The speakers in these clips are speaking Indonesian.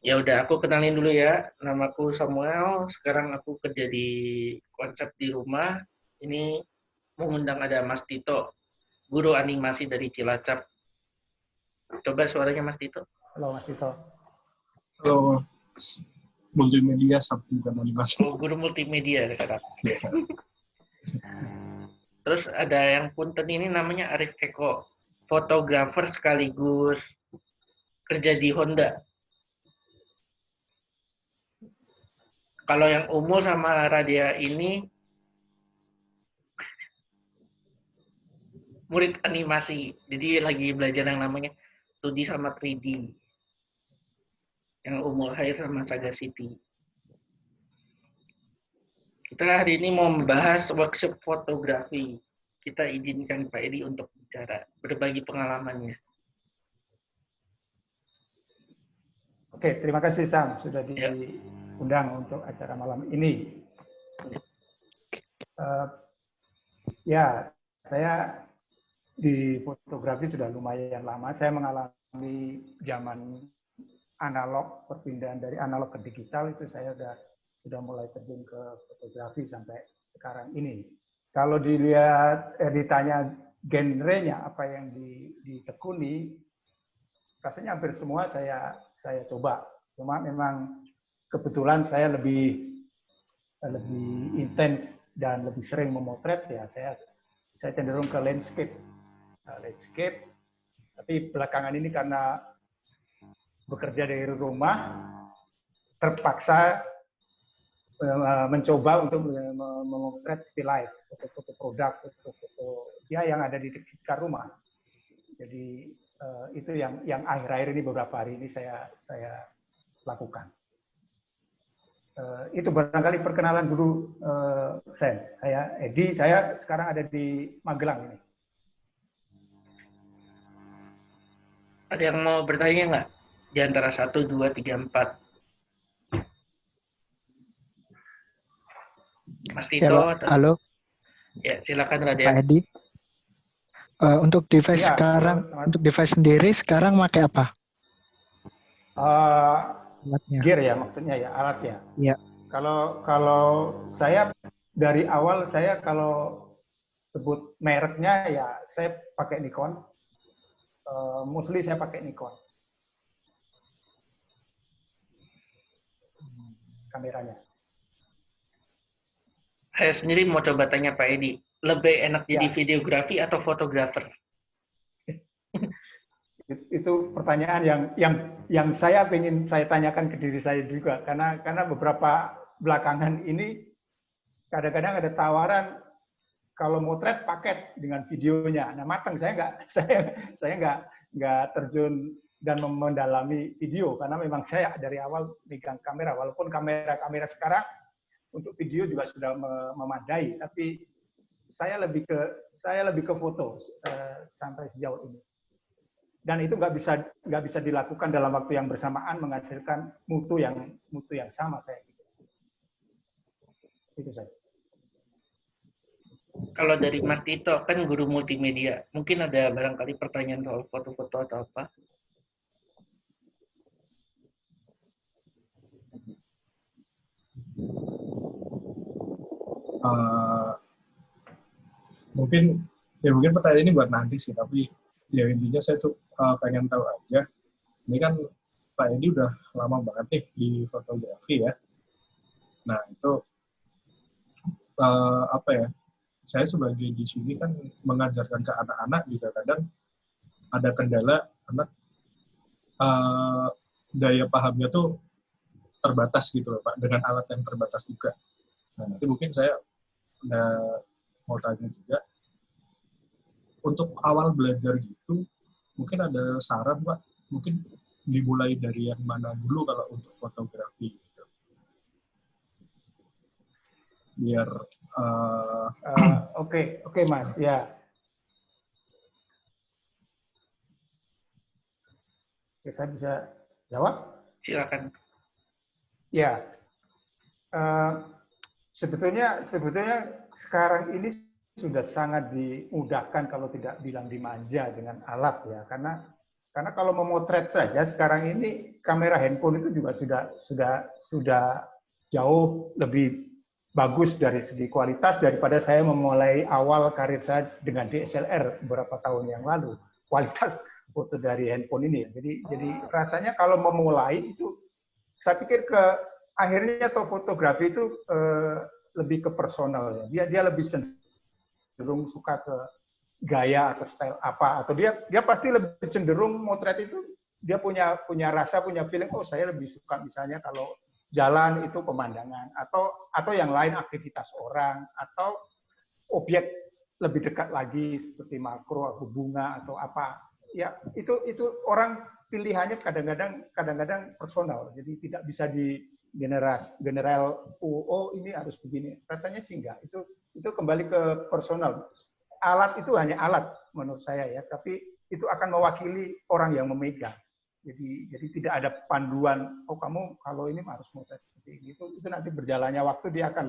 Ya udah, aku kenalin dulu ya. Namaku Samuel. Sekarang aku kerja di konsep di rumah. Ini mengundang ada Mas Tito, guru animasi dari Cilacap. Coba suaranya Mas Tito. Halo Mas Tito. Halo, multimedia bukan animasi. Oh, guru multimedia sekarang. Terus ada yang punten ini namanya Arif Eko, fotografer sekaligus kerja di Honda. Kalau yang Umul sama Radia ini murid animasi, jadi lagi belajar yang namanya 2D sama 3D. Yang Umul Hair sama Saga City. Kita hari ini mau membahas workshop fotografi. Kita izinkan Pak Edi untuk bicara, berbagi pengalamannya. Oke, terima kasih Sam sudah diundang untuk acara malam ini. Ya, saya di fotografi sudah lumayan lama. Saya mengalami zaman analog, perpindahan dari analog ke digital itu saya sudah mulai terjun ke fotografi sampai sekarang ini. Kalau dilihat, ditanya genrenya apa yang ditekuni, rasanya hampir semua saya coba. Cuma memang kebetulan saya lebih intens dan lebih sering memotret ya. Saya cenderung ke landscape. Tapi belakangan ini karena bekerja dari rumah, terpaksa mencoba untuk memotret still life, foto-foto produk, foto-foto ya yang ada di sekitar rumah. Jadi itu yang akhir-akhir ini beberapa hari ini saya lakukan. Itu barangkali perkenalan dulu Sam. Saya Edi, saya sekarang ada di Magelang ini. Ada yang mau bertanya nggak? Di antara 1, 2, 3, 4. Mas Tito. Ya, Pak. Halo. Ya, silakan Raden. Pak Edi. Untuk device Ya, sekarang, untuk device sendiri sekarang pakai apa? Alatnya. Gear ya maksudnya ya, alatnya. Iya. Kalau saya dari awal saya kalau sebut mereknya ya saya pakai Nikon. Mostly saya pakai Nikon. Kameranya. Saya sendiri mau coba tanya Pak Edi, lebih enak jadi videografi atau fotografer? Itu pertanyaan yang saya ingin saya tanyakan ke diri saya juga karena beberapa belakangan ini kadang-kadang ada tawaran kalau motret paket dengan videonya. Nah, matang saya nggak terjun dan mendalami video karena memang saya dari awal megang kamera walaupun kamera sekarang untuk video juga sudah memadai, tapi saya lebih ke foto sampai sejauh ini. Dan itu nggak bisa dilakukan dalam waktu yang bersamaan menghasilkan mutu yang sama kayak gitu. Itu saja. Kalau dari Mas Tito kan guru multimedia, mungkin ada barangkali pertanyaan soal foto-foto atau apa? Mungkin pertanyaan ini buat nanti sih, tapi ya intinya saya tuh pengen tahu aja. Ini kan Pak Edi udah lama banget nih di fotografi ya. Nah itu apa ya? Saya sebagai di sini kan mengajarkan ke anak-anak juga kadang ada kendala anak daya pahamnya tuh terbatas gitu loh Pak, dengan alat yang terbatas juga. Nah nanti mungkin saya mau tanya juga, untuk awal belajar gitu, mungkin ada saran Pak, mungkin dimulai dari yang mana dulu kalau untuk fotografi gitu. Biar Oke Mas, ya. Oke, saya bisa jawab? Silakan. Ya, sebetulnya sekarang ini sudah sangat dimudahkan kalau tidak bilang dimanja dengan alat ya, karena kalau memotret saja sekarang ini kamera handphone itu juga sudah jauh lebih bagus dari segi kualitas daripada saya memulai awal karir saya dengan DSLR beberapa tahun yang lalu. Kualitas foto dari handphone ini. Jadi rasanya kalau memulai itu, saya pikir ke akhirnya atau fotografi itu lebih ke personal ya. Dia lebih cenderung suka ke gaya atau style apa, atau dia pasti lebih cenderung motret itu dia punya rasa, punya feeling, oh saya lebih suka misalnya kalau jalan itu pemandangan, atau yang lain aktivitas orang, atau objek lebih dekat lagi seperti makro atau bunga atau apa. Ya, itu orang pilihannya kadang-kadang personal. Jadi tidak bisa di general ini harus begini. Rasanya sih enggak. Itu kembali ke personal. Alat itu hanya alat menurut saya ya, tapi itu akan mewakili orang yang memegang. Jadi tidak ada panduan, oh kamu kalau ini harus motret seperti ini. Itu nanti berjalannya waktu dia akan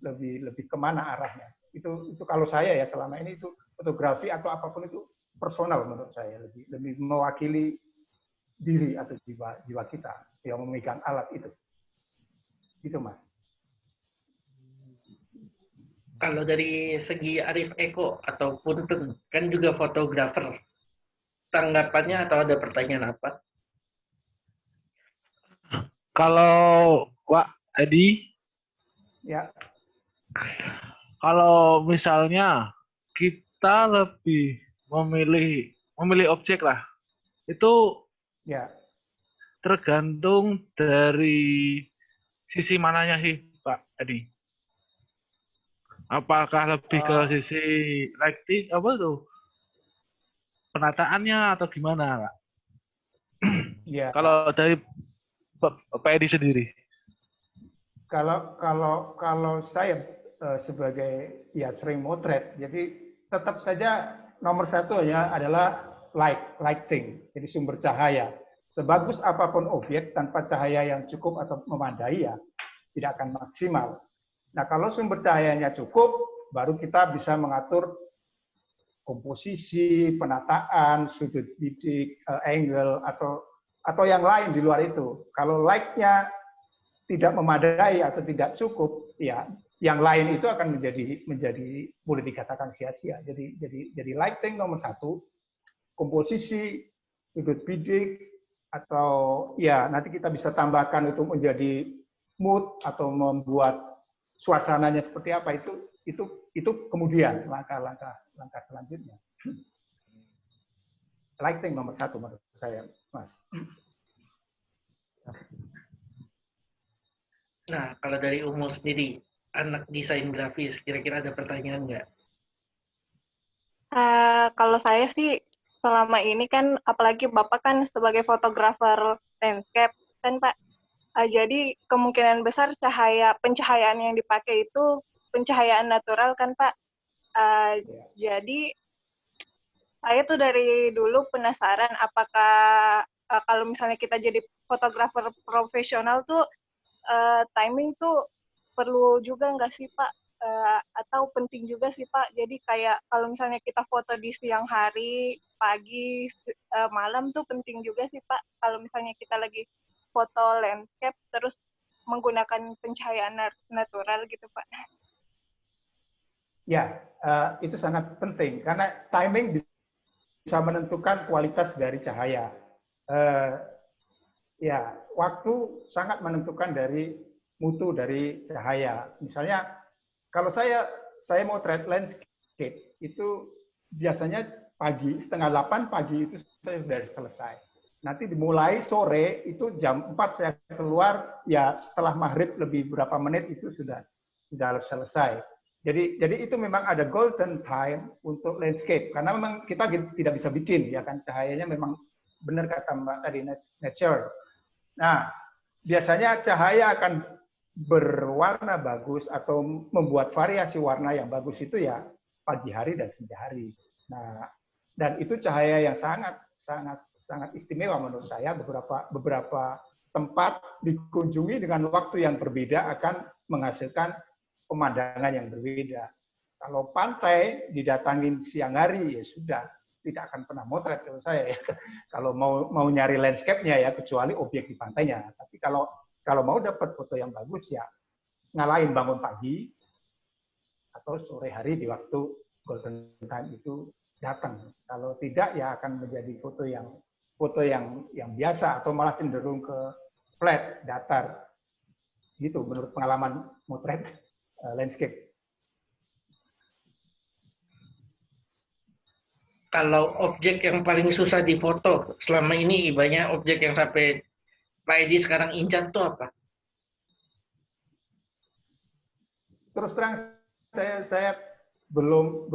lebih kemana arahnya. Itu kalau saya ya selama ini itu fotografi atau apapun itu personal menurut saya, lebih mewakili diri atau jiwa kita yang memegang alat itu. Itu Mas. Kalau dari segi Arif Eko atau Punten kan juga fotografer. Tanggapannya atau ada pertanyaan apa? Kalau Pak Edi, Ya. kalau misalnya kita lebih memilih objek lah, itu Ya. tergantung dari sisi mananya sih Pak Edi. Apakah lebih ke sisi lighting apa tuh? Penataannya atau gimana, Pak? Ya. Kalau dari Pak Edi sendiri. Kalau saya sebagai ya sering motret, jadi tetap saja nomor satu ya adalah lighting, jadi sumber cahaya. Sebagus apapun objek tanpa cahaya yang cukup atau memadai ya tidak akan maksimal. Nah kalau sumber cahayanya cukup, baru kita bisa mengatur komposisi, penataan, sudut bidik, angle atau yang lain di luar itu. Kalau light-nya tidak memadai atau tidak cukup, ya yang lain itu akan menjadi boleh dikatakan sia-sia. Jadi lighting nomor satu, komposisi, sudut bidik, atau ya nanti kita bisa tambahkan untuk menjadi mood atau membuat suasananya seperti apa itu kemudian langkah selanjutnya. Lighting nomor satu menurut saya, Mas. Nah, kalau dari Umul sendiri, anak desain grafis, kira-kira ada pertanyaan nggak? Kalau saya sih selama ini kan, apalagi Bapak kan sebagai fotografer landscape kan Pak, jadi kemungkinan besar pencahayaan yang dipakai itu pencahayaan natural kan Pak. Jadi saya tuh dari dulu penasaran apakah kalau misalnya kita jadi fotografer profesional tuh timing tuh perlu juga nggak sih Pak? Atau penting juga sih Pak? Jadi kayak kalau misalnya kita foto di siang hari, pagi, malam tuh penting juga sih Pak. Kalau misalnya kita lagi foto landscape terus menggunakan pencahayaan natural gitu Pak. Ya, itu sangat penting karena timing bisa menentukan kualitas dari cahaya. Ya, waktu sangat menentukan dari mutu dari cahaya. Misalnya kalau saya mau trade landscape itu biasanya pagi, 7:30 pagi itu saya sudah selesai. Nanti dimulai sore itu jam 4 saya keluar, ya setelah maghrib lebih berapa menit itu sudah selesai. Jadi itu memang ada golden time untuk landscape karena memang kita tidak bisa bikin ya kan, cahayanya memang benar kata Mbak tadi nature. Nah, biasanya cahaya akan berwarna bagus atau membuat variasi warna yang bagus itu ya pagi hari dan senja hari. Nah, dan itu cahaya yang sangat istimewa menurut saya. Beberapa tempat dikunjungi dengan waktu yang berbeda akan menghasilkan pemandangan yang berbeda. Kalau pantai didatangin siang hari ya sudah, tidak akan pernah motret kalau saya ya. Kalau mau nyari landscape-nya ya, kecuali objek di pantainya. Tapi kalau mau dapat foto yang bagus ya ngalahin bangun pagi atau sore hari di waktu golden time itu datang. Kalau tidak ya akan menjadi foto yang biasa atau malah cenderung ke flat, datar. Gitu menurut pengalaman motret landscape. Kalau objek yang paling susah difoto selama ini, banyak objek yang sampai Pak Edi sekarang incar tuh apa? Terus terang saya belum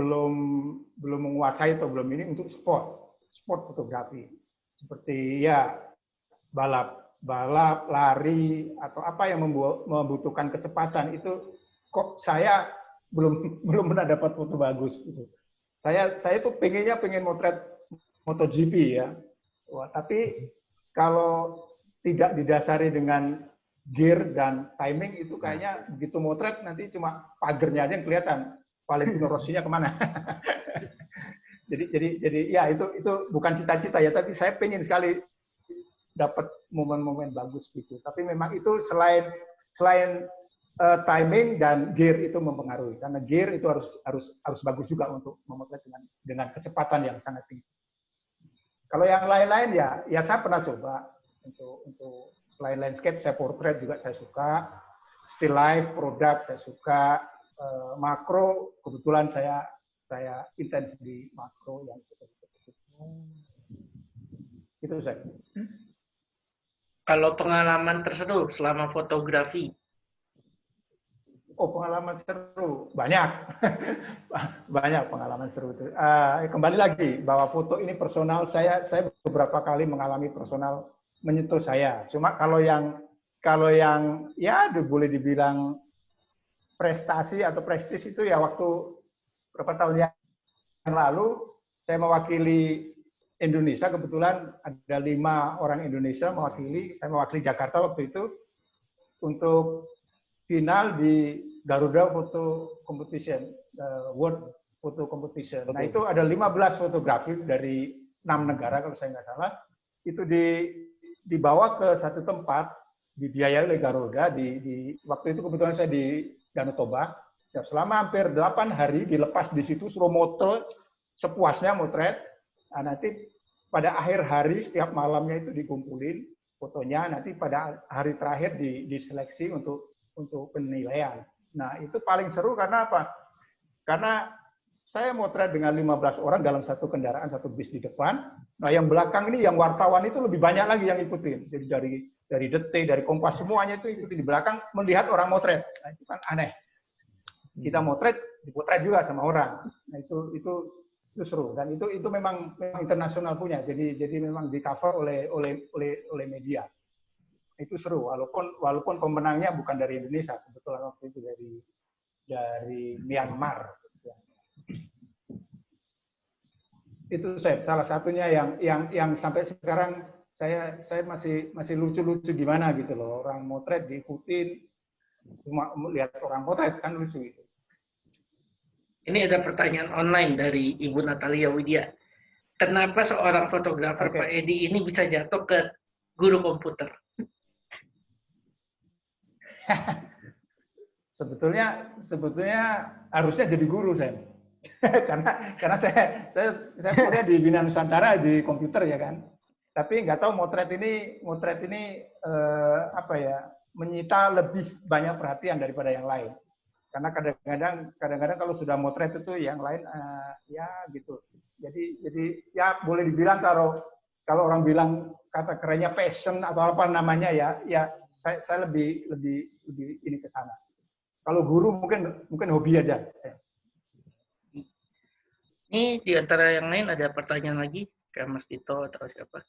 menguasai atau belum ini untuk sport fotografi. Seperti ya balap, lari atau apa yang membutuhkan kecepatan itu kok saya belum pernah dapat foto bagus gitu. Saya tuh pengen motret MotoGP ya. Wah, tapi kalau tidak didasari dengan gear dan timing itu kayaknya begitu motret nanti cuma pagernya aja yang kelihatan. Valentino Rossi-nya kemana? jadi ya itu bukan cita-cita ya, tapi saya pengen sekali dapat momen-momen bagus gitu. Tapi memang itu selain timing dan gear itu mempengaruhi, karena gear itu harus bagus juga untuk memotret dengan kecepatan yang sangat tinggi. Kalau yang lain-lain ya saya pernah coba untuk selain landscape saya portrait juga saya suka, still life, produk saya suka, makro kebetulan saya intens di makro yang itu saya. Kalau pengalaman terseru selama fotografi? Oh, pengalaman seru banyak, banyak pengalaman seru itu. Kembali lagi bahwa foto ini personal. Saya beberapa kali mengalami personal menyentuh saya. Cuma kalau yang ya boleh dibilang prestasi atau prestis itu ya waktu berapa tahun yang lalu saya mewakili Indonesia, kebetulan ada 5 orang Indonesia saya mewakili Jakarta waktu itu untuk final di Garuda Photo Competition, World Photo Competition. Nah itu ada 15 fotografi dari 6 negara kalau saya nggak salah. Itu dibawa ke satu tempat, dibiayai oleh Garuda. Waktu itu kebetulan saya di Danau Toba. Ya, selama hampir 8 hari dilepas di situ, suruh moto sepuasnya motret. Nah, nanti pada akhir hari setiap malamnya itu dikumpulin fotonya. Nanti pada hari terakhir diseleksi untuk penilaian. Nah, itu paling seru karena apa? Karena saya motret dengan 15 orang dalam satu kendaraan, satu bis di depan. Nah, yang belakang ini, yang wartawan itu lebih banyak lagi yang ikutin. Jadi dari Detik, dari Kompas, semuanya itu ikutin di belakang melihat orang motret. Nah, itu kan aneh. Kita motret, dipotret juga sama orang. Nah, itu seru. Dan itu memang internasional punya. Jadi memang di cover oleh media. Itu seru, walaupun pemenangnya bukan dari Indonesia, kebetulan waktu itu dari Myanmar. Itu salah satunya yang sampai sekarang saya masih lucu-lucu gimana gitu loh, orang motret diikutin, cuma lihat orang motret kan lucu gitu. Ini ada pertanyaan online dari Ibu Natalia Widya. Kenapa seorang fotografer Pak Edi ini bisa jatuh ke guru komputer? sebetulnya harusnya jadi guru saya. karena saya kuliah di Bina Nusantara di komputer ya kan. Tapi nggak tahu motret ini apa ya, menyita lebih banyak perhatian daripada yang lain. Karena kadang-kadang kalau sudah motret itu yang lain ya gitu. Jadi ya boleh dibilang kalau orang bilang kata kerennya passion atau apa namanya ya saya lebih ini ke sana. Kalau guru mungkin hobi aja. Ini di antara yang lain ada pertanyaan lagi ke Mas Tito atau siapa?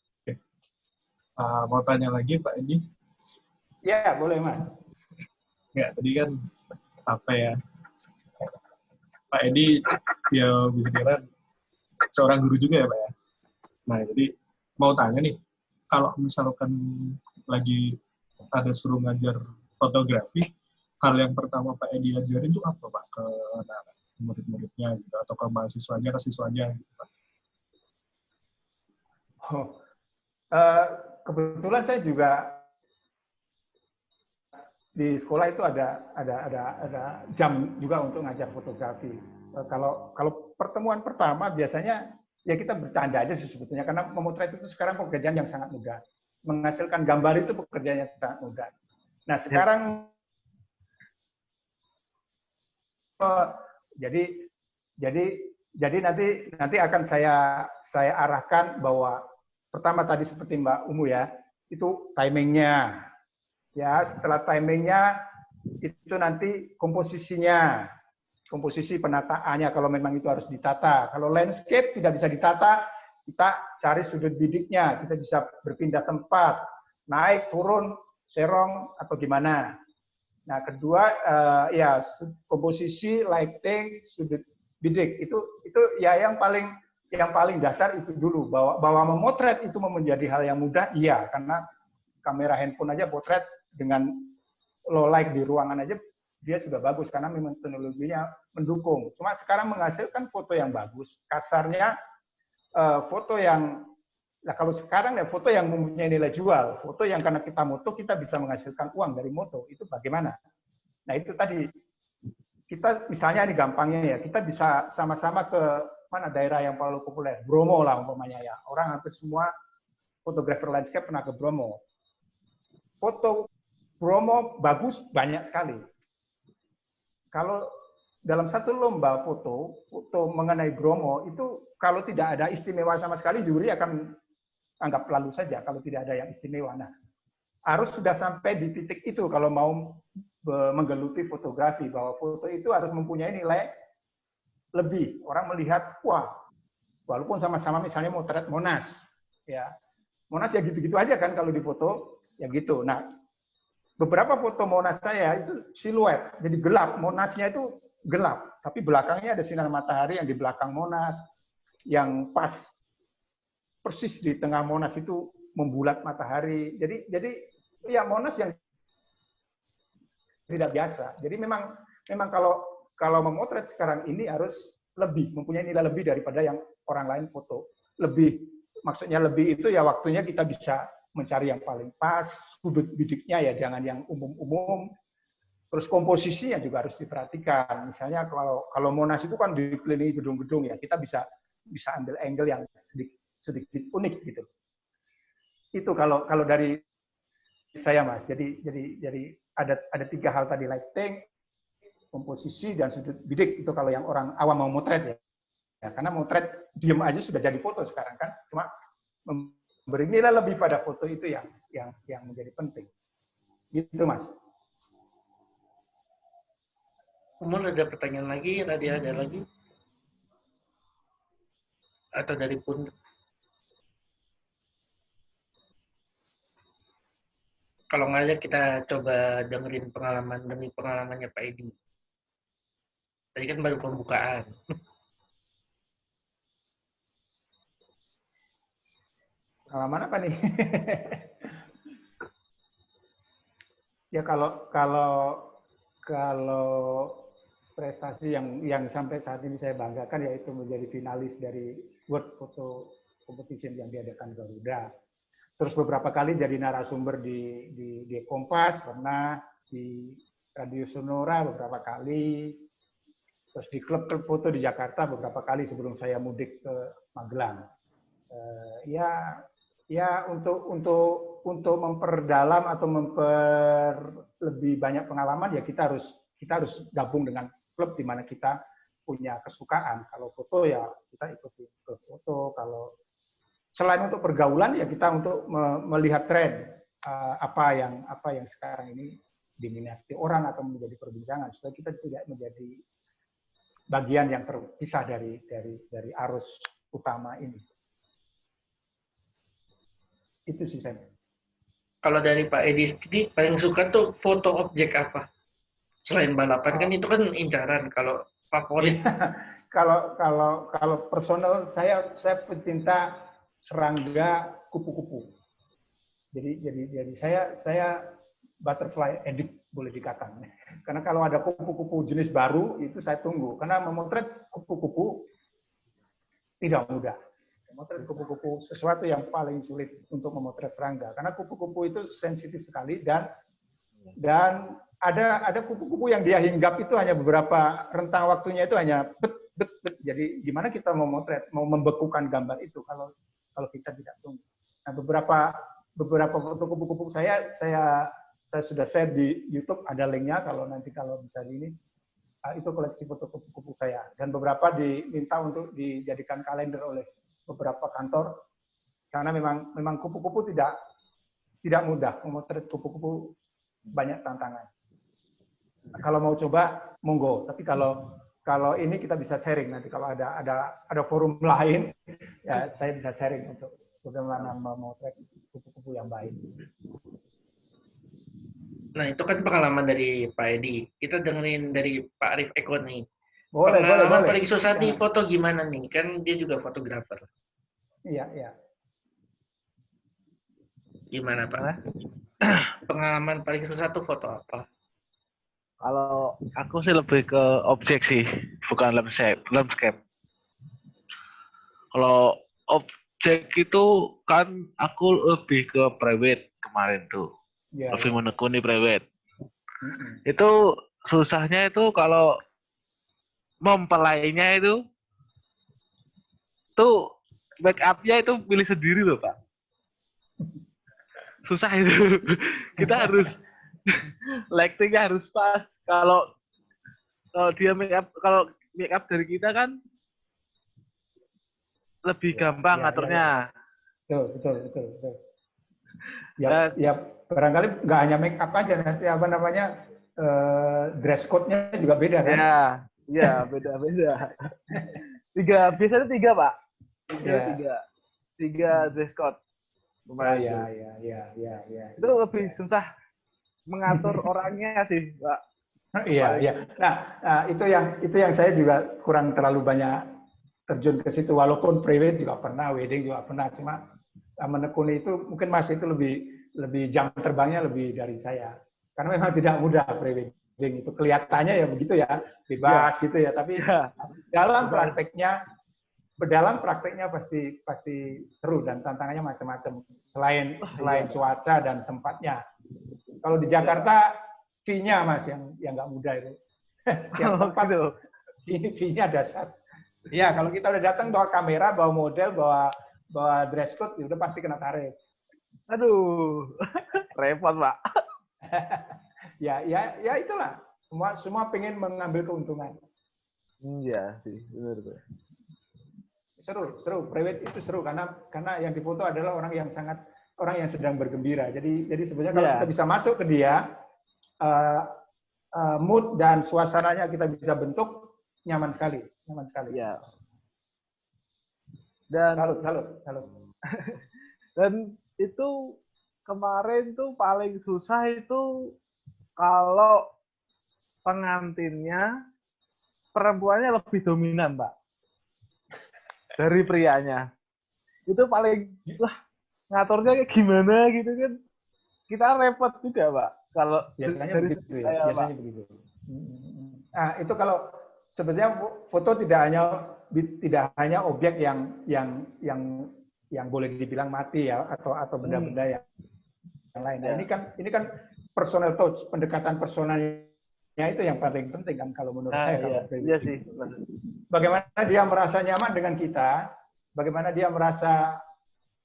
Mau tanya lagi Pak Edi? Ya boleh Mas. Ya tadi kan apa ya, Pak Edi ya bisa dikatakan seorang guru juga ya Pak ya. Nah jadi mau tanya nih, kalau misalkan lagi ada suruh ngajar fotografi, hal yang pertama Pak Edi ajarin itu apa Pak ke murid-muridnya gitu, atau ke mahasiswanya, ke siswanya gitu Pak? Oh, kebetulan saya juga di sekolah itu ada jam juga untuk ngajar fotografi. Kalau pertemuan pertama biasanya ya kita bercanda aja sih sebetulnya, karena memotret itu sekarang pekerjaan yang sangat mudah. Menghasilkan gambar itu pekerjaan yang sangat mudah. Nah sekarang jadi nanti akan saya arahkan bahwa pertama tadi seperti Mbak Umu ya, itu timingnya. Ya, setelah timingnya itu nanti komposisinya, komposisi penataannya kalau memang itu harus ditata. Kalau landscape tidak bisa ditata, kita cari sudut bidiknya, kita bisa berpindah tempat, naik, turun, serong atau gimana. Nah, kedua ya komposisi, lighting, sudut bidik itu ya yang paling dasar itu dulu, bahwa memotret itu menjadi hal yang mudah, iya, karena kamera handphone aja potret dengan low light di ruangan aja dia sudah bagus karena memang teknologinya mendukung. Cuma sekarang menghasilkan foto yang bagus, kasarnya foto yang kalau sekarang ya foto yang mempunyai nilai jual, foto yang karena kita moto kita bisa menghasilkan uang dari moto, itu bagaimana? Nah itu tadi kita misalnya ini gampangnya ya, kita bisa sama-sama ke mana daerah yang paling populer, Bromo lah umpamanya ya. Orang hampir semua fotografer landscape pernah ke Bromo. Foto Bromo bagus banyak sekali. Kalau dalam satu lomba foto mengenai Bromo itu kalau tidak ada istimewa sama sekali, juri akan anggap lalu saja kalau tidak ada yang istimewa. Nah, harus sudah sampai di titik itu kalau mau menggeluti fotografi, bahwa foto itu harus mempunyai nilai lebih. Orang melihat, wah, walaupun sama-sama misalnya motret Monas, ya Monas ya gitu-gitu aja kan kalau difoto, ya gitu. Nah, beberapa foto Monas saya itu siluet, jadi gelap. Monasnya itu gelap, tapi belakangnya ada sinar matahari yang di belakang Monas, yang pas persis di tengah Monas itu membulat matahari. Jadi ya Monas yang tidak biasa. Jadi memang kalau memotret sekarang ini harus lebih mempunyai nilai lebih daripada yang orang lain foto. Lebih, maksudnya lebih itu ya waktunya kita bisa mencari yang paling pas, sudut bidiknya ya jangan yang umum-umum. Terus komposisinya juga harus diperhatikan. Misalnya kalau Monas itu kan dikelilingi gedung-gedung ya, kita bisa ambil angle yang sedikit unik gitu. Itu kalau dari saya Mas. Jadi ada 3 hal tadi, lighting, komposisi dan sudut bidik. Itu kalau yang orang awam mau motret ya. Karena motret diem aja sudah jadi foto sekarang kan. Cuma memberi nilai lebih pada foto itu yang menjadi penting. Gitu Mas. Umur ada pertanyaan lagi, tadi ada lagi? Atau dari pun? Kalau nggak ada, kita coba dengerin pengalaman demi pengalamannya Pak Edi. Tadi kan baru pembukaan. Pengalaman apa nih? Ya kalau prestasi yang sampai saat ini saya banggakan yaitu menjadi finalis dari World Photo Competition yang diadakan Garuda. Terus beberapa kali jadi narasumber di Kompas, pernah di Radio Sonora beberapa kali, terus di klub-klub foto di Jakarta beberapa kali sebelum saya mudik ke Magelang. Ya untuk memperdalam atau lebih banyak pengalaman ya kita harus gabung dengan klub di mana kita punya kesukaan. Kalau foto ya kita ikuti klub foto. Kalau selain untuk pergaulan ya kita untuk melihat tren apa yang sekarang ini diminati orang atau menjadi perbincangan supaya kita tidak menjadi bagian yang terpisah dari arus utama ini. Itu sih saya. Kalau dari Pak Edi sendiri paling suka tuh foto objek apa? Selain balapan kan itu kan incaran. Kalau favorit? Kalau personal saya pecinta serangga kupu-kupu. Jadi saya butterfly addict boleh dikatakan. Karena kalau ada kupu-kupu jenis baru itu saya tunggu. Karena memotret kupu-kupu tidak mudah. Memotret kupu-kupu sesuatu yang paling sulit untuk memotret serangga karena kupu-kupu itu sensitif sekali dan ada kupu-kupu yang dia hinggap itu hanya beberapa rentang waktunya itu hanya bet. Jadi gimana kita mau membekukan gambar itu kalau kita tidak tunggu. Nah, beberapa foto kupu-kupu saya sudah share di YouTube, ada linknya kalau bisa di ini. Itu koleksi foto kupu-kupu saya dan beberapa diminta untuk dijadikan kalender oleh beberapa kantor karena memang kupu-kupu tidak mudah memotret kupu-kupu, banyak tantangan. Nah, kalau mau coba monggo, tapi kalau ini kita bisa sharing nanti kalau ada forum lain ya saya bisa sharing untuk bagaimana memotret kupu-kupu yang baik. Nah, itu kan pengalaman dari Pak Edi. Kita dengerin dari Pak Arif Eko nih. Boleh. Paling susah nih foto gimana nih? Kan dia juga fotografer. Iya. Gimana, Pak? Pengalaman paling susah tuh foto apa? Kalau aku sih lebih ke objek sih, bukan landscape. Kalau objek itu kan aku lebih ke private kemarin tuh. Lebih menekuni private. Itu susahnya itu kalau mempelainya itu tuh make up-nya itu pilih sendiri loh, Pak. Susah itu. Kita harus lighting-nya harus pas. Kalau dia make up dari kita kan lebih gampang ngaturnya. Betul. Ya, barangkali nggak hanya make up aja, nanti dress code-nya juga beda kan? Iya, beda-beda. Biasanya 3, Pak. Tiga dress code. Iya. Itu lebih susah mengatur orangnya sih, Pak. Iya. Nah, itu yang saya juga kurang terlalu banyak terjun ke situ. Walaupun private juga pernah, wedding juga pernah, cuma menekuni itu mungkin Mas itu lebih jam terbangnya lebih dari saya. Karena memang tidak mudah pre-wedding itu, kelihatannya ya begitu ya, bebas gitu ya, tapi dalam prakteknya pasti seru dan tantangannya macam-macam. Selain cuaca dan tempatnya. Kalau di Jakarta fee-nya Mas yang nggak mudah itu. Setiap tempat fee-nya dasar. Ya, kalau kita udah datang bawa kamera, bawa model, bawa dress code, udah pasti kena tarif. Aduh, repot, Pak. ya itulah. Semua pengen mengambil keuntungan. Iya sih, benar. Seru. Private itu seru karena yang difoto adalah orang yang sedang bergembira. Jadi sebenarnya kalau kita bisa masuk ke dia, mood dan suasananya kita bisa bentuk, nyaman sekali. Iya. Dan salut. Dan itu kemarin tuh paling susah itu kalau pengantinnya perempuannya lebih dominan, Pak, dari prianya. Itu paling ngaturnya kayak gimana gitu kan. Kita repot juga, Pak. Kalau biasanya dari begitu ya. Biasanya begitu. Nah, itu kalau sebenarnya foto tidak hanya objek yang boleh dibilang mati ya atau benda-benda yang lain. Nah, ini kan personal touch, pendekatan personalnya itu yang paling penting kan kalau menurut saya. Iya sih. Bagaimana dia merasa nyaman dengan kita, bagaimana dia merasa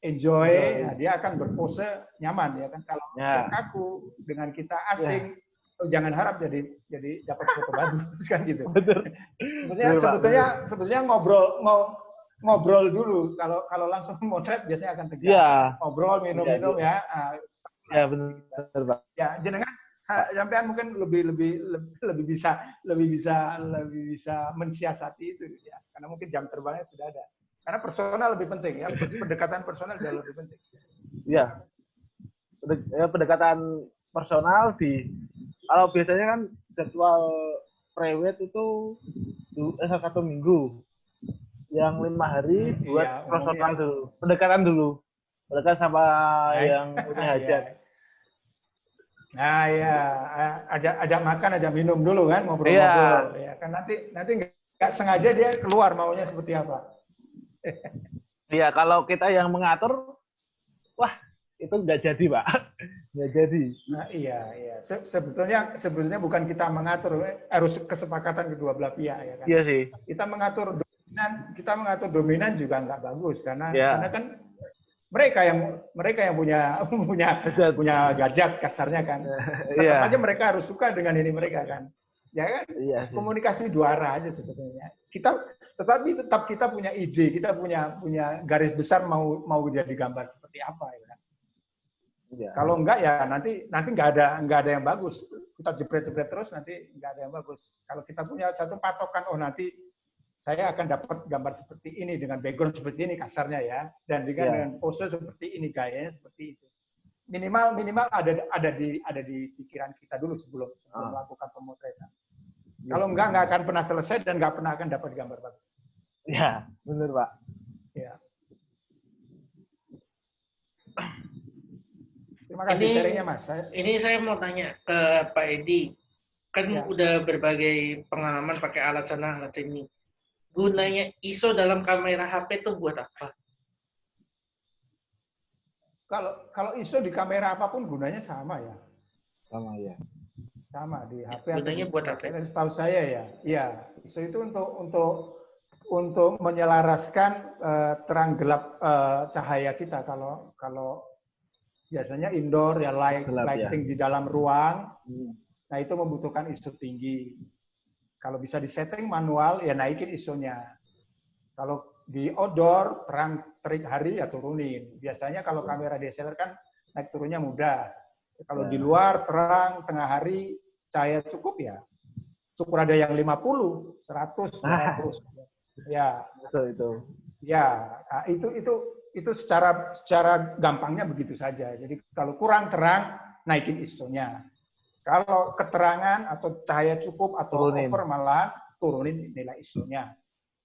enjoy, nah, dia akan berpose nyaman ya kan. Kalau kaku dengan kita asing, jangan harap jadi dapat foto bagus kan gitu. Betul. Sebetulnya ngobrol dulu. Kalau langsung motret biasanya akan tegang. Ngobrol, minum-minum ya. Ya benar, Pak. Ya, jenengan sampean mungkin lebih bisa mensiasati itu ya. Karena mungkin jam terbangnya sudah ada. Karena personal lebih penting ya. Pendekatan personal jauh lebih penting. Iya. Pendekatan personal kalau biasanya kan jadwal prewed itu 1 minggu. Yang 5 hari buat personal dulu. Pendekatan sama yang punya hajat. Nah ya, ajak makan, ajak minum dulu kan, ngobrol-ngobrol. Ya kan nanti nggak sengaja dia keluar maunya seperti apa. Iya, kalau kita yang mengatur, wah itu nggak jadi, Pak. Nggak jadi. Nah, iya, iya. Sebetulnya bukan kita mengatur, harus kesepakatan kedua belah pihak ya kan. Iya sih. Kita mengatur dominan juga nggak bagus karena Iya. kan mereka yang punya gadget kasarnya kan. Iya. Tetap aja mereka harus suka dengan ini mereka kan. Ya kan? Iya sih. Komunikasi dua arah aja sebetulnya. Tetapi tetap kita punya ide, kita punya garis besar mau jadi gambar seperti apa ya kan. Iya. Kalau enggak ya nanti nggak ada yang bagus. Kita jepret-jepret terus nanti nggak ada yang bagus. Kalau kita punya satu patokan, oh nanti saya akan dapat gambar seperti ini dengan background seperti ini kasarnya ya, dan dengan pose seperti ini, gayanya seperti itu. Minimal ada di pikiran kita dulu sebelum melakukan pemotretan. Kalau enggak akan pernah selesai dan nggak pernah akan dapat gambar bagus. Iya, benar Pak. Ya. Terima kasih sharingnya Mas. Ini saya mau tanya ke Pak Edi, kan udah berbagai pengalaman pakai alat sana alat sini. Gunanya ISO dalam kamera HP itu buat apa? Kalau ISO di kamera apapun gunanya sama ya. Sama ya. Sama di HP. Gunanya buat apa? Setahu saya ya. Iya, ISO itu untuk menyelaraskan terang gelap cahaya kita. Kalau biasanya indoor ya lighting di dalam ruang. Nah, itu membutuhkan ISO tinggi. Kalau bisa disetting manual, ya naikin ISO-nya. Kalau di outdoor, terik hari, ya turunin. Biasanya kalau kamera DSLR kan naik turunnya mudah. Kalau di luar, terang, tengah hari, cahaya cukup ya. Syukur ada yang 50, 100, 200. Ya. Itu. Ya, nah, itu secara gampangnya begitu saja. Jadi kalau kurang terang, naikin ISO-nya. Kalau keterangan atau cahaya cukup atau over malah turunin nilai ISO-nya.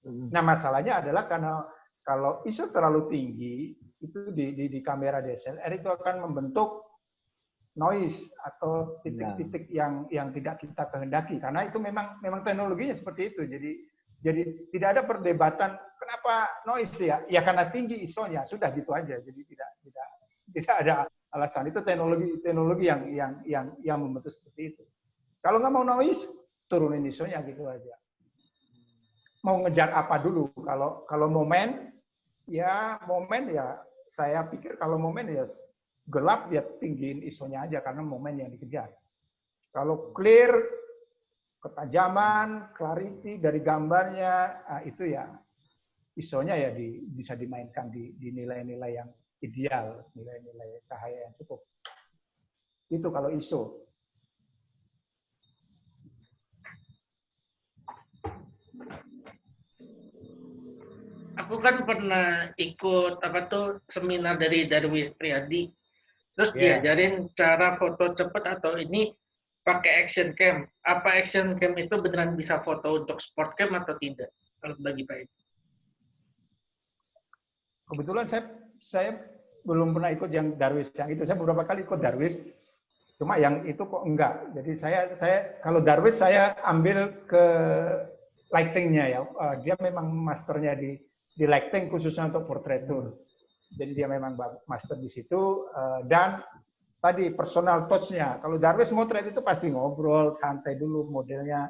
Nah, masalahnya adalah karena kalau ISO terlalu tinggi, itu di kamera DSLR itu akan membentuk noise atau titik-titik yang tidak kita kehendaki. Karena itu memang teknologinya seperti itu. Jadi tidak ada perdebatan kenapa noise ya? Ya karena tinggi ISO-nya, sudah gitu aja. Jadi tidak ada alasan. Itu teknologi yang membentuk seperti itu. Kalau nggak mau noise, turunin ISO-nya gitu aja. Mau ngejar apa dulu? Kalau momen ya saya pikir kalau momen ya gelap ya tinggiin ISO-nya aja karena momen yang dikejar. Kalau clear, ketajaman, clarity dari gambarnya, itu ya ISO-nya ya bisa dimainkan di nilai-nilai yang ideal, nilai-nilai cahaya yang cukup. Itu kalau ISO. Aku kan pernah ikut seminar dari Darwis Triadi. Terus diajarin cara foto cepat atau ini pakai action cam. Apa action cam itu beneran bisa foto untuk sport cam atau tidak? Kalau bagi Pak Edi. Kebetulan saya belum pernah ikut yang Darwis yang itu. Saya beberapa kali ikut Darwis, cuma yang itu kok enggak. Jadi saya kalau Darwis saya ambil ke lighting-nya ya. Dia memang masternya di lighting khususnya untuk portraiture. Jadi dia memang master di situ dan tadi personal touch-nya. Kalau Darwis motret itu pasti ngobrol santai dulu modelnya.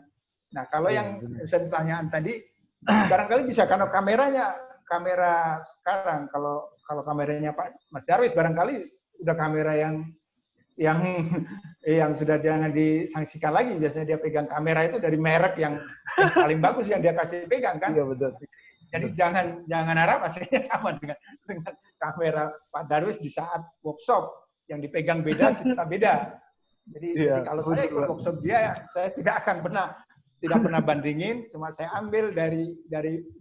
Nah kalau yang saya pertanyaan tadi barangkali bisa karena kamera sekarang kalau kameranya Pak Mas Darwis barangkali udah kamera yang sudah jangan disangsikan lagi. Biasanya dia pegang kamera itu dari merek yang paling bagus yang dia kasih pegang kan. Iya betul. Jadi jangan harap hasilnya sama dengan kamera Pak Darwis di saat workshop yang dipegang beda kita beda. Jadi kalau saya ikut workshop dia saya tidak pernah bandingin, cuma saya ambil dari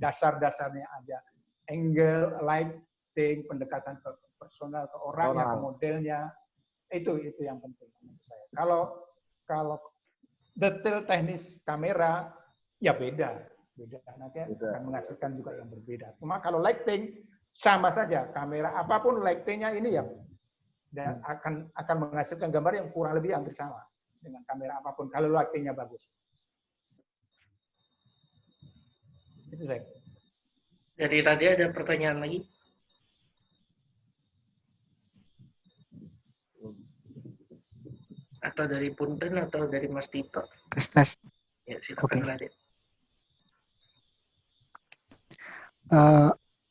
dasar-dasarnya aja. Angle, lighting, pendekatan ke personal, ke orangnya, ke modelnya, itu yang penting menurut saya. Kalau detail teknis kamera, ya beda. Nanti akan menghasilkan juga yang berbeda. Cuma kalau lighting, sama saja. Kamera apapun lightingnya ini ya, dan akan menghasilkan gambar yang kurang lebih hampir sama dengan kamera apapun, kalau lightingnya bagus. Itu saya. Dari tadi ada pertanyaan lagi? Atau dari Punten atau dari Mas Tito? Tes. Ya, silakan Oke. Raden.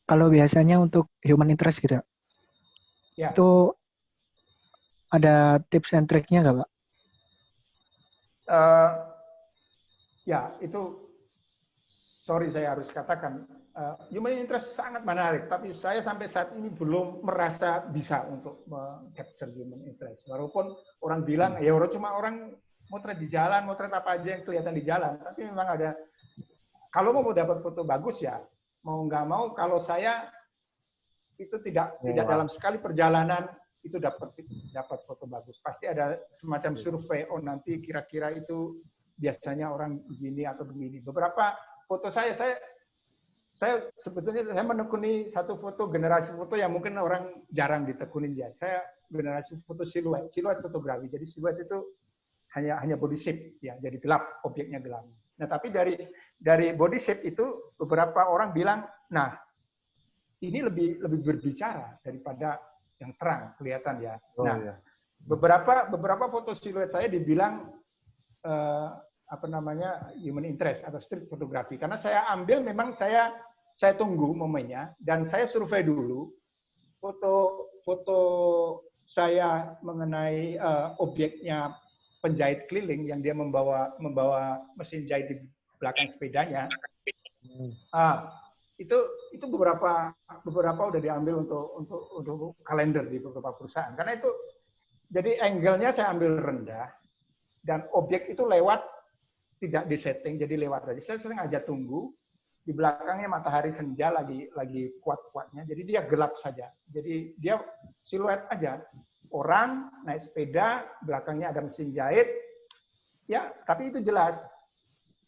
Kalau biasanya untuk human interest gitu, Ya, itu ada tips and trick-nya nggak, Pak? ya itu sorry saya harus katakan human interest sangat menarik, tapi saya sampai saat ini belum merasa bisa untuk capture human interest. Walaupun orang bilang ya cuma orang motret di jalan, motret apa aja yang kelihatan di jalan, tapi memang ada. Kalau mau dapat foto bagus ya mau nggak mau, kalau saya itu tidak dalam sekali perjalanan itu dapat foto bagus. Pasti ada semacam survei, nanti kira-kira itu biasanya orang begini atau begini. Beberapa foto saya sebetulnya saya menekuni satu foto, generasi foto yang mungkin orang jarang ditekunin ya. Saya generasi foto siluet fotografi. Jadi siluet itu hanya body shape ya, jadi gelap, objeknya gelap. Nah, tapi dari body shape itu beberapa orang bilang, nah ini lebih berbicara daripada yang terang kelihatan ya. Nah, beberapa foto siluet saya dibilang human interest atau street fotografi, karena saya ambil memang saya tunggu momennya dan saya survei dulu foto saya mengenai objeknya penjahit keliling yang dia membawa mesin jahit di belakang sepedanya. Itu beberapa udah diambil untuk kalender di beberapa perusahaan, karena itu jadi angle-nya saya ambil rendah dan objek itu lewat tidak disetting, jadi lewat aja. Saya sengaja tunggu di belakangnya matahari senja lagi kuat-kuatnya, jadi dia gelap saja. Jadi dia siluet aja. Orang naik sepeda, belakangnya ada mesin jahit, ya, tapi itu jelas.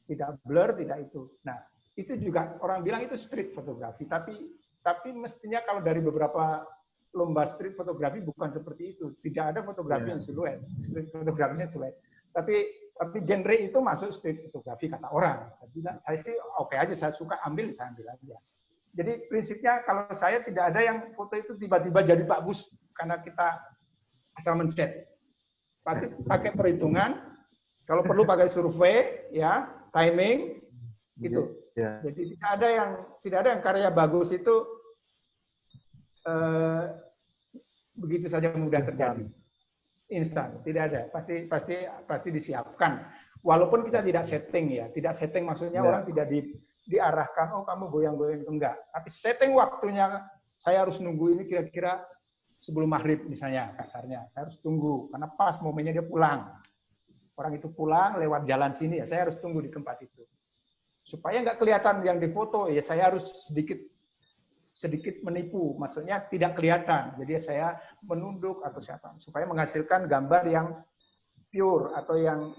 Tidak blur, tidak itu. Nah, itu juga orang bilang itu street fotografi, tapi mestinya kalau dari beberapa lomba street fotografi bukan seperti itu. Tidak ada fotografi yang siluet. Street fotografinya siluet. Tapi genre itu masuk street fotografi kata orang. Saya sih oke aja, saya suka ambil aja. Jadi prinsipnya kalau saya tidak ada yang foto itu tiba-tiba jadi bagus karena kita asal mencet. Pakai perhitungan, kalau perlu pakai survei, ya, timing, gitu. Jadi tidak ada yang karya bagus itu begitu saja mudah terjadi. Instan, tidak ada. Pasti disiapkan. Walaupun kita tidak setting ya, tidak setting maksudnya orang tidak diarahkan, kamu goyang-goyang itu enggak. Tapi setting waktunya, saya harus nunggu ini kira-kira sebelum maghrib misalnya kasarnya. Saya harus tunggu karena pas momennya dia pulang. Orang itu pulang lewat jalan sini ya, saya harus tunggu di tempat itu. Supaya nggak kelihatan yang difoto, ya saya harus sedikit menipu, maksudnya tidak kelihatan. Jadi saya menunduk atau siapa supaya menghasilkan gambar yang pure atau yang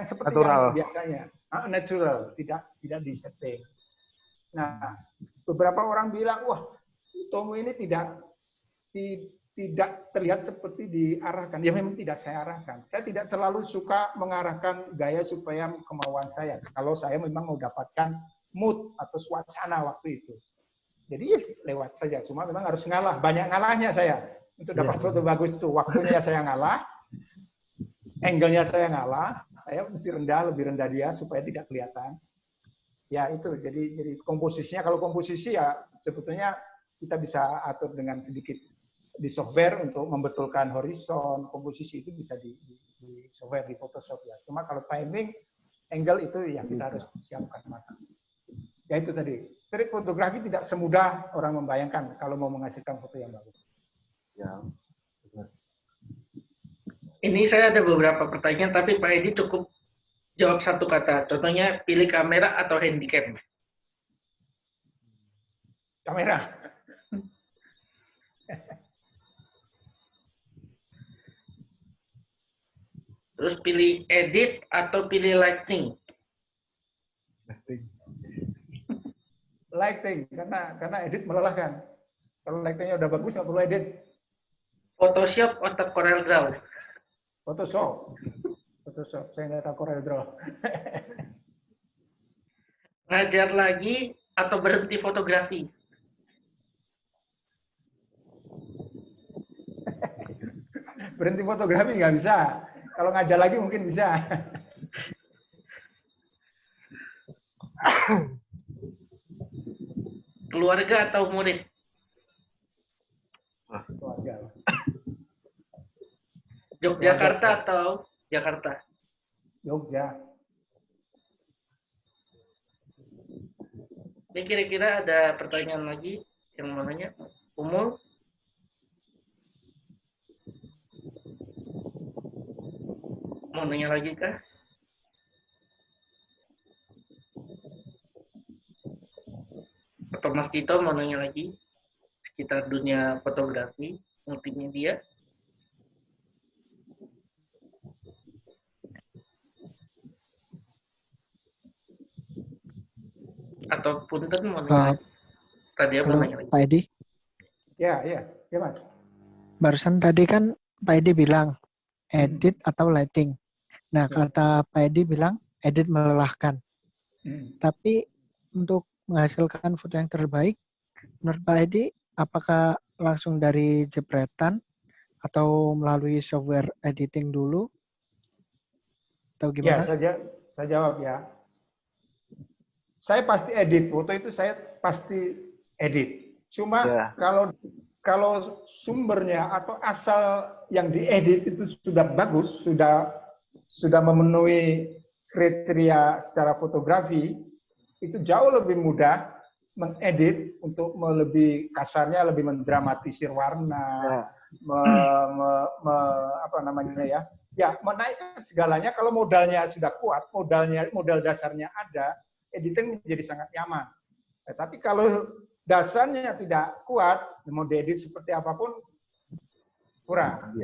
seperti natural. Yang biasanya natural, tidak disetting. Nah, beberapa orang bilang, wah, fotomu ini tidak terlihat seperti diarahkan. Ya memang tidak saya arahkan. Saya tidak terlalu suka mengarahkan gaya supaya kemauan saya. Kalau saya memang mau dapatkan mood atau suasana waktu itu. Jadi ya lewat saja. Cuma memang harus ngalah. Banyak ngalahnya saya. Untuk dapat foto bagus itu. Waktunya saya ngalah. Angle-nya saya ngalah. Saya mesti lebih rendah dia supaya tidak kelihatan. Ya itu. Jadi komposisinya. Kalau komposisi ya sebetulnya kita bisa atur dengan sedikit di software untuk membetulkan horizon, komposisi itu bisa di software, di Photoshop ya. Cuma kalau timing, angle itu yang kita harus siapkan matang. Ya itu tadi. Street fotografi tidak semudah orang membayangkan kalau mau menghasilkan foto yang bagus. Ya. Ini saya ada beberapa pertanyaan, tapi Pak Edi cukup jawab satu kata. Contohnya pilih kamera atau handycam? Kamera. Terus pilih edit atau pilih lighting? Lighting, karena edit melelahkan. Kalau lightingnya udah bagus, nggak perlu edit. Photoshop atau Corel Draw? Photoshop, saya nggak tahu Corel Draw. Ngajar lagi atau berhenti fotografi? Berhenti fotografi nggak bisa. Kalau ngajar lagi mungkin bisa. Keluarga atau murid? Keluarga. Yogyakarta atau Jakarta? Jogja. Ini kira-kira ada pertanyaan lagi yang mau nanya? Umul? Mau nanya lagi kah? Atau Mas Tito mau nanya lagi? Sekitar dunia fotografi, multimedia? Atau punten mau nanya lagi? Tadi apa Halo, nanya lagi? Pak Edi. Ya, Mas. Barusan tadi kan Pak Edi bilang edit atau lighting. Nah, kata Pak Edi bilang edit melelahkan. Tapi untuk menghasilkan foto yang terbaik, menurut Pak Edi, apakah langsung dari jepretan atau melalui software editing dulu? Atau Ya, gimana? saya jawab ya. Saya pasti edit, foto itu saya pasti edit. Cuma kalau sumbernya atau asal yang diedit itu sudah bagus, sudah memenuhi kriteria secara fotografi, itu jauh lebih mudah mengedit untuk lebih kasarnya lebih mendramatisir warna, apa namanya ya menaikkan segalanya. Kalau modalnya sudah kuat, modal dasarnya ada, editing menjadi sangat nyaman. Tapi kalau dasarnya tidak kuat, mau diedit seperti apapun kurang.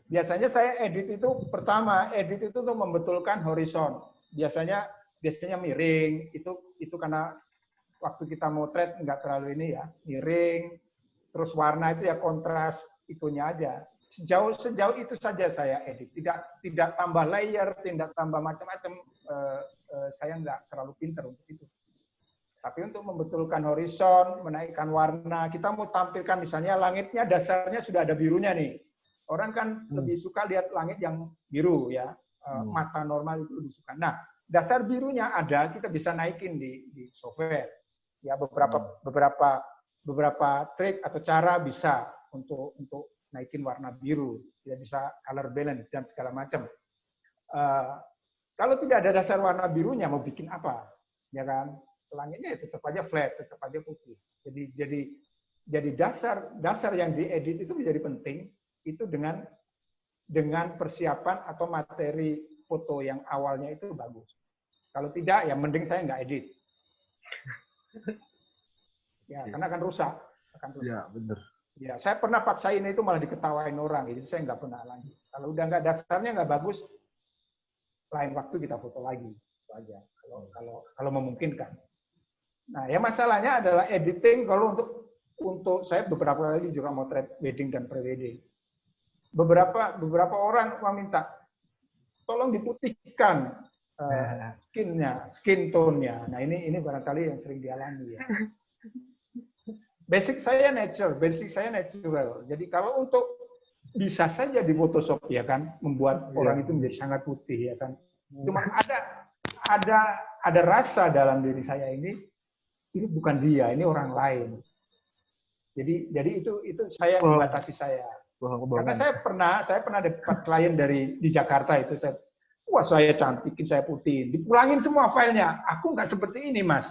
Biasanya saya edit itu pertama, edit itu untuk membetulkan horizon. Biasanya miring, itu karena waktu kita motret nggak terlalu ini ya, miring, terus warna itu ya kontras itunya aja. Sejauh itu saja saya edit, tidak tambah layer, tidak tambah macam-macam. Saya nggak terlalu pinter untuk itu. Tapi untuk membetulkan horizon, menaikkan warna, kita mau tampilkan misalnya langitnya dasarnya sudah ada birunya nih. Orang kan lebih suka lihat langit yang biru ya, mata normal itu lebih suka. Nah, dasar birunya ada, kita bisa naikin di software. Ya beberapa trik atau cara bisa untuk naikin warna biru, ya bisa color balance dan segala macam. Kalau tidak ada dasar warna birunya mau bikin apa, ya kan? Langitnya ya tetap aja flat, tetap aja putih. Jadi dasar yang diedit itu menjadi penting itu dengan persiapan atau materi foto yang awalnya itu bagus. Kalau tidak ya mending saya nggak edit. Ya karena akan rusak. Ya benar. Ya saya pernah paksain itu malah diketawain orang, jadi saya nggak pernah lagi. Kalau udah nggak dasarnya nggak bagus, lain waktu kita foto lagi itu aja kalau memungkinkan. Nah ya masalahnya adalah editing. Kalau untuk saya beberapa kali juga motret wedding dan pre-wedding, beberapa orang meminta tolong diputihkan skin tone-nya. Nah ini barangkali yang sering dialami ya. Basic saya natural. Jadi kalau untuk bisa saja di Photoshop ya kan membuat orang itu menjadi sangat putih ya kan. Cuma ada rasa dalam diri saya ini bukan dia, ini orang lain. Jadi itu saya membatasi saya. Karena saya pernah dapat klien di Jakarta itu saya cantikin, saya putihin, dipulangin semua filenya. Aku nggak seperti ini, Mas.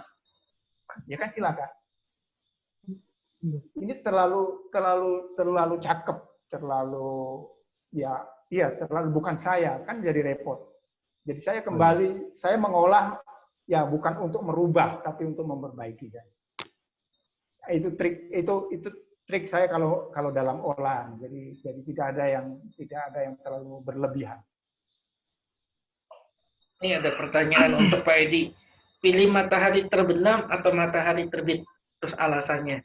Ya kan silakan. Ini terlalu cakep, terlalu bukan saya, kan jadi repot. Jadi saya kembali, saya mengolah ya bukan untuk merubah tapi untuk memperbaiki kan. Itu trik saya kalau dalam olahan. Jadi tidak ada yang terlalu berlebihan. Ini ada pertanyaan untuk Pak Edi. Pilih matahari terbenam atau matahari terbit? Terus alasannya?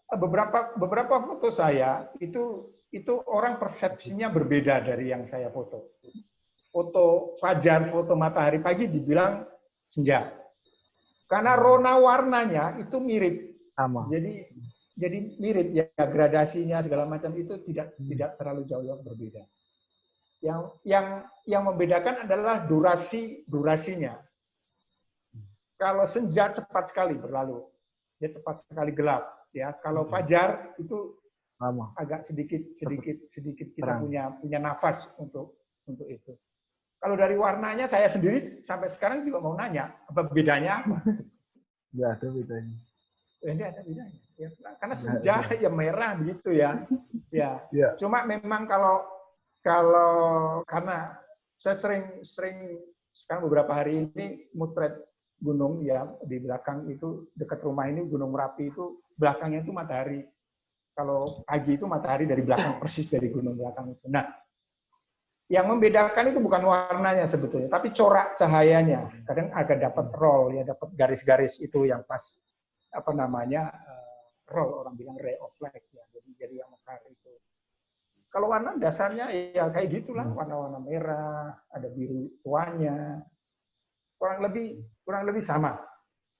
Beberapa foto saya itu orang persepsinya berbeda dari yang saya foto. Foto fajar, foto matahari pagi dibilang senja. Karena rona warnanya itu mirip. Sama. Jadi jadi mirip ya, gradasinya segala macam itu tidak terlalu jauh berbeda. Yang membedakan adalah durasinya. Kalau senja cepat sekali berlalu, dia cepat sekali gelap. Ya, kalau fajar itu Lama. agak sedikit kita punya nafas untuk itu. Kalau dari warnanya saya sendiri sampai sekarang juga mau nanya apa bedanya apa? Nggak ada bedanya. Ini ada bedanya. Ya, karena senja ya merah begitu ya. Ya. Cuma memang kalau karena saya sering sekarang beberapa hari ini motret gunung ya di belakang itu dekat rumah ini Gunung Merapi itu belakangnya itu matahari. Kalau pagi itu matahari dari belakang persis dari gunung belakang itu. Nah, yang membedakan itu bukan warnanya sebetulnya, tapi corak cahayanya. Kadang agak dapat roll ya, dapat garis-garis itu yang pas apa namanya roll, orang bilang ray of light ya. Jadi yang mekar itu. Kalau warna dasarnya ya kayak gitulah, warna-warna merah, ada biru tuanya. Kurang lebih sama.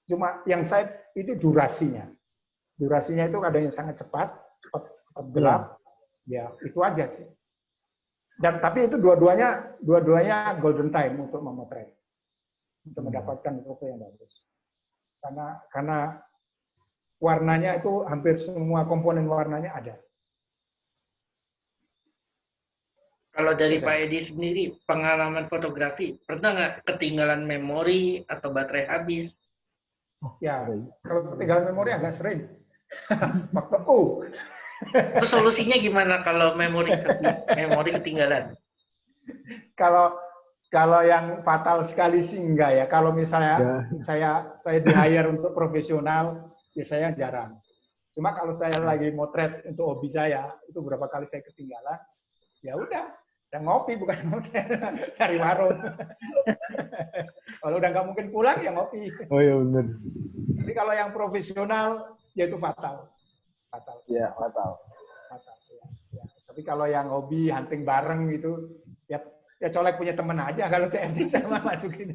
Cuma yang saya itu durasinya. Durasinya itu kadang yang sangat cepat gelap. Ya, itu aja sih. Dan tapi itu dua-duanya golden time untuk memotret. Untuk mendapatkan foto yang bagus. Karena warnanya itu hampir semua komponen warnanya ada. Kalau dari Pak Edi sendiri, pengalaman fotografi, pernah nggak ketinggalan memori atau baterai habis? Ya, kalau ketinggalan memori agak sering. Faktor U. Terus solusinya gimana kalau memori ketinggalan? Kalau yang fatal sekali sih enggak ya. Kalau misalnya saya di-hire untuk profesional, ya saya jarang. Cuma kalau saya lagi motret untuk hobi saya, itu berapa kali saya ketinggalan, ya udah. Saya ngopi bukan motret dari warung. Kalau udah nggak mungkin pulang ya ngopi. Oh iya benar. Jadi kalau yang profesional ya itu fatal. Iya, fatal. Ya. Tapi kalau yang hobi hunting bareng gitu, ya colek punya temen aja. Kalau saya hunting sama masukin.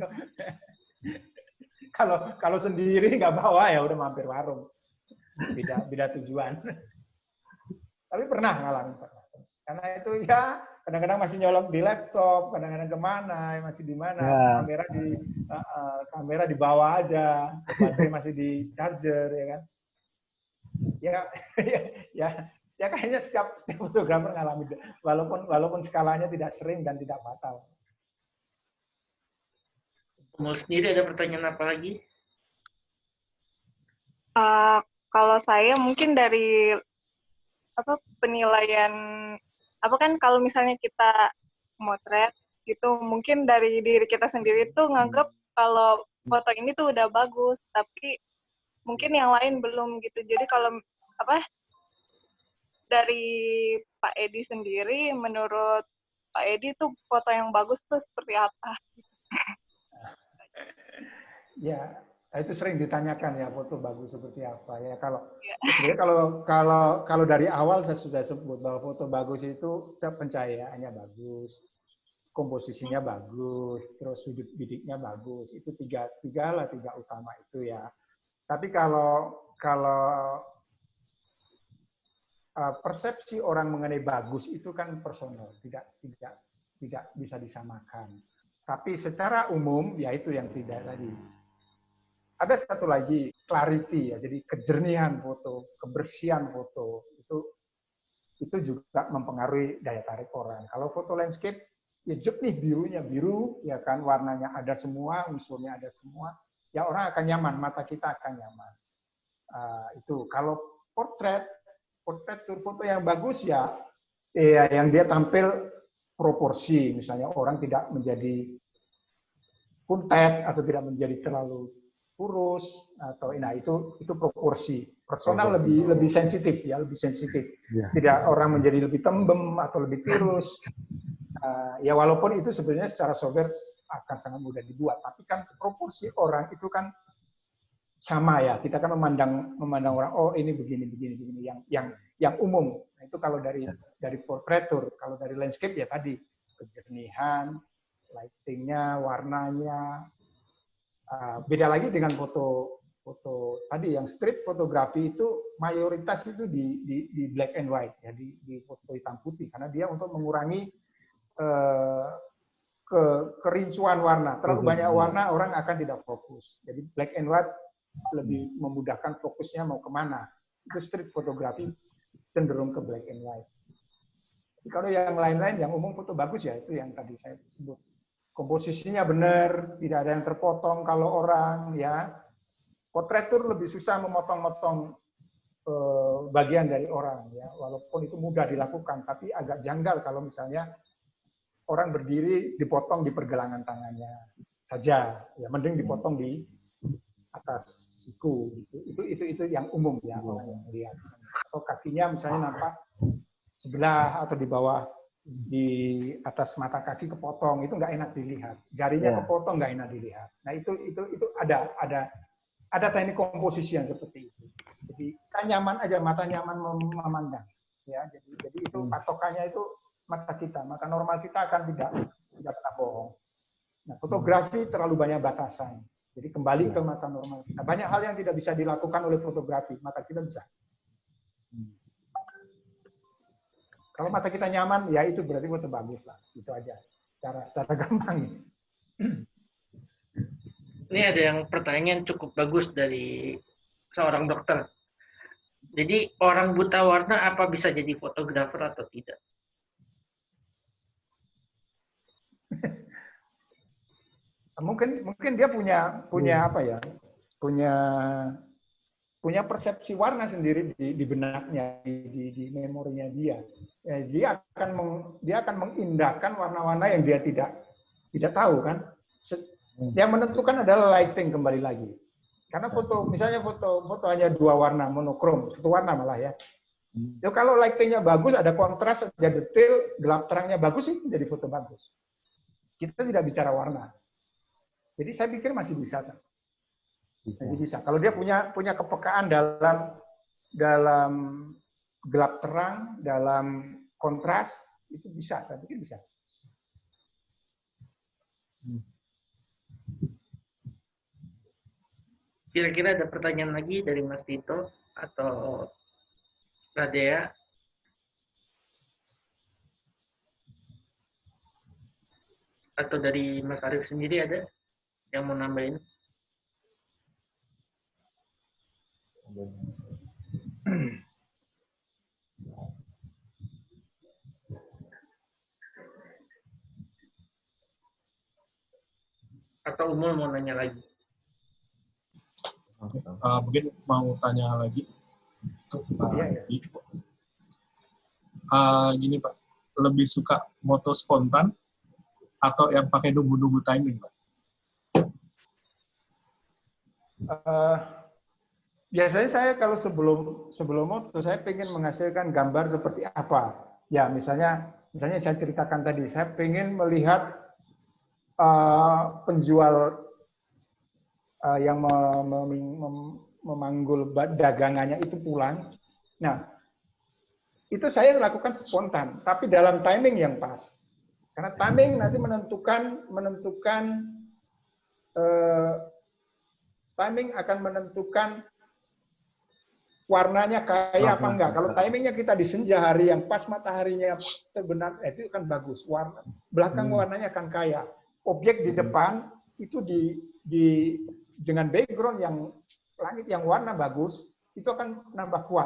Kalau sendiri nggak bawa ya udah mampir warung. Beda tujuan. Tapi pernah ngalamin. Karena itu ya kadang-kadang masih nyolok di laptop, kadang-kadang kemana, masih di mana, kamera di bawah aja, baterai masih di charger, ya kan? Ya kayaknya setiap fotografer ngalami, walaupun skalanya tidak sering dan tidak fatal. Kamu sendiri ada pertanyaan apa lagi? Kalau saya mungkin dari penilaian kan kalau misalnya kita motret gitu mungkin dari diri kita sendiri tuh nganggap kalau foto ini tuh udah bagus tapi mungkin yang lain belum gitu. Jadi kalau dari Pak Edi sendiri, menurut Pak Edi tuh foto yang bagus tuh seperti apa? Ya, itu sering ditanyakan ya foto bagus seperti apa ya. Sebenarnya kalau dari awal saya sudah sebut bahwa foto bagus itu pencahayaannya bagus, komposisinya bagus, terus sudut bidiknya bagus. Itu tiga utama itu ya. Tapi kalau persepsi orang mengenai bagus itu kan personal, tidak bisa disamakan. Tapi secara umum ya itu yang tidak tadi. Ada satu lagi, clarity ya, jadi kejernihan foto, kebersihan foto itu juga mempengaruhi daya tarik orang. Kalau foto landscape, ya jernih birunya biru, ya kan warnanya ada semua, unsurnya ada semua, ya orang akan nyaman, mata kita akan nyaman. Itu kalau portrait foto yang bagus ya yang dia tampil proporsi, misalnya orang tidak menjadi puntet atau tidak menjadi terlalu kurus atau itu proporsi personal lebih sensitif ya, lebih sensitif. Tidak orang menjadi lebih tembem atau lebih tirus. Ya walaupun itu sebenarnya secara software akan sangat mudah dibuat, tapi kan proporsi orang itu kan sama ya. Kita kan memandang orang, oh ini begini yang umum. Nah, itu kalau dari portraitur, kalau dari landscape ya tadi kejernihan, lightingnya, warnanya. Beda lagi dengan foto foto tadi yang street fotografi itu mayoritas itu di black and white ya, di foto hitam putih, karena dia untuk mengurangi kerincuan warna. Terlalu banyak warna orang akan tidak fokus. Jadi black and white lebih memudahkan fokusnya mau kemana. Itu street fotografi cenderung ke black and white. Jadi kalau yang lain-lain yang umum foto bagus ya itu yang tadi saya sebut. Komposisinya benar, tidak ada yang terpotong kalau orang ya. Potret itu lebih susah memotong-motong bagian dari orang ya, walaupun itu mudah dilakukan, tapi agak janggal kalau misalnya orang berdiri dipotong di pergelangan tangannya saja, ya mending dipotong di atas siku itu yang umum ya orang yang lihat. Atau kakinya misalnya nampak sebelah atau di bawah di atas mata kaki kepotong, itu nggak enak dilihat. Jarinya kepotong nggak enak dilihat. Nah itu ada teknik komposisi yang seperti itu. Jadi kan nyaman aja, mata nyaman memandang. Ya, jadi itu patokannya itu mata kita, mata normal kita akan tidak pernah bohong. Nah, fotografi terlalu banyak batasan. Jadi kembali ke mata normal kita. Banyak hal yang tidak bisa dilakukan oleh fotografi, mata kita bisa. Kalau mata kita nyaman, ya itu berarti foto bagus lah. Itu aja. Secara gampang. Ini ada yang pertanyaan cukup bagus dari seorang dokter. Jadi orang buta warna apa bisa jadi fotografer atau tidak? Mungkin dia punya apa ya? Punya persepsi warna sendiri di benaknya, di memorinya dia. Ya, dia akan mengindahkan warna-warna yang dia tidak tahu kan. Yang menentukan adalah lighting kembali lagi. Karena misalnya foto hanya 2 warna monokrom, 1 warna malah ya. Jadi kalau lightingnya bagus, ada kontras, ada detail, gelap terangnya bagus, itu jadi foto bagus. Kita tidak bicara warna. Jadi saya pikir masih bisa. Jadi bisa. Kalau dia punya kepekaan dalam gelap terang, dalam kontras, itu bisa. Saya pikir bisa. Kira-kira ada pertanyaan lagi dari Mas Tito atau Radea? Atau dari Mas Arief sendiri ada yang mau nambahin? Atau Umul mau nanya lagi? Mungkin mau tanya lagi untuk gini Pak, lebih suka moto spontan atau yang pakai nunggu-nunggu timing Pak? Biasanya saya kalau sebelum moto saya pengen menghasilkan gambar seperti apa. Ya misalnya saya ceritakan tadi, saya pengen melihat penjual yang memanggul dagangannya itu pulang. Nah, itu saya lakukan spontan, tapi dalam timing yang pas. Karena timing nanti timing akan menentukan warnanya kayak apa enggak. Kalau timingnya kita di senja hari yang pas mataharinya terbenam, itu kan bagus. Belakang warnanya akan kaya. Objek di depan itu dengan background yang langit yang warna bagus, itu akan nambah kuat.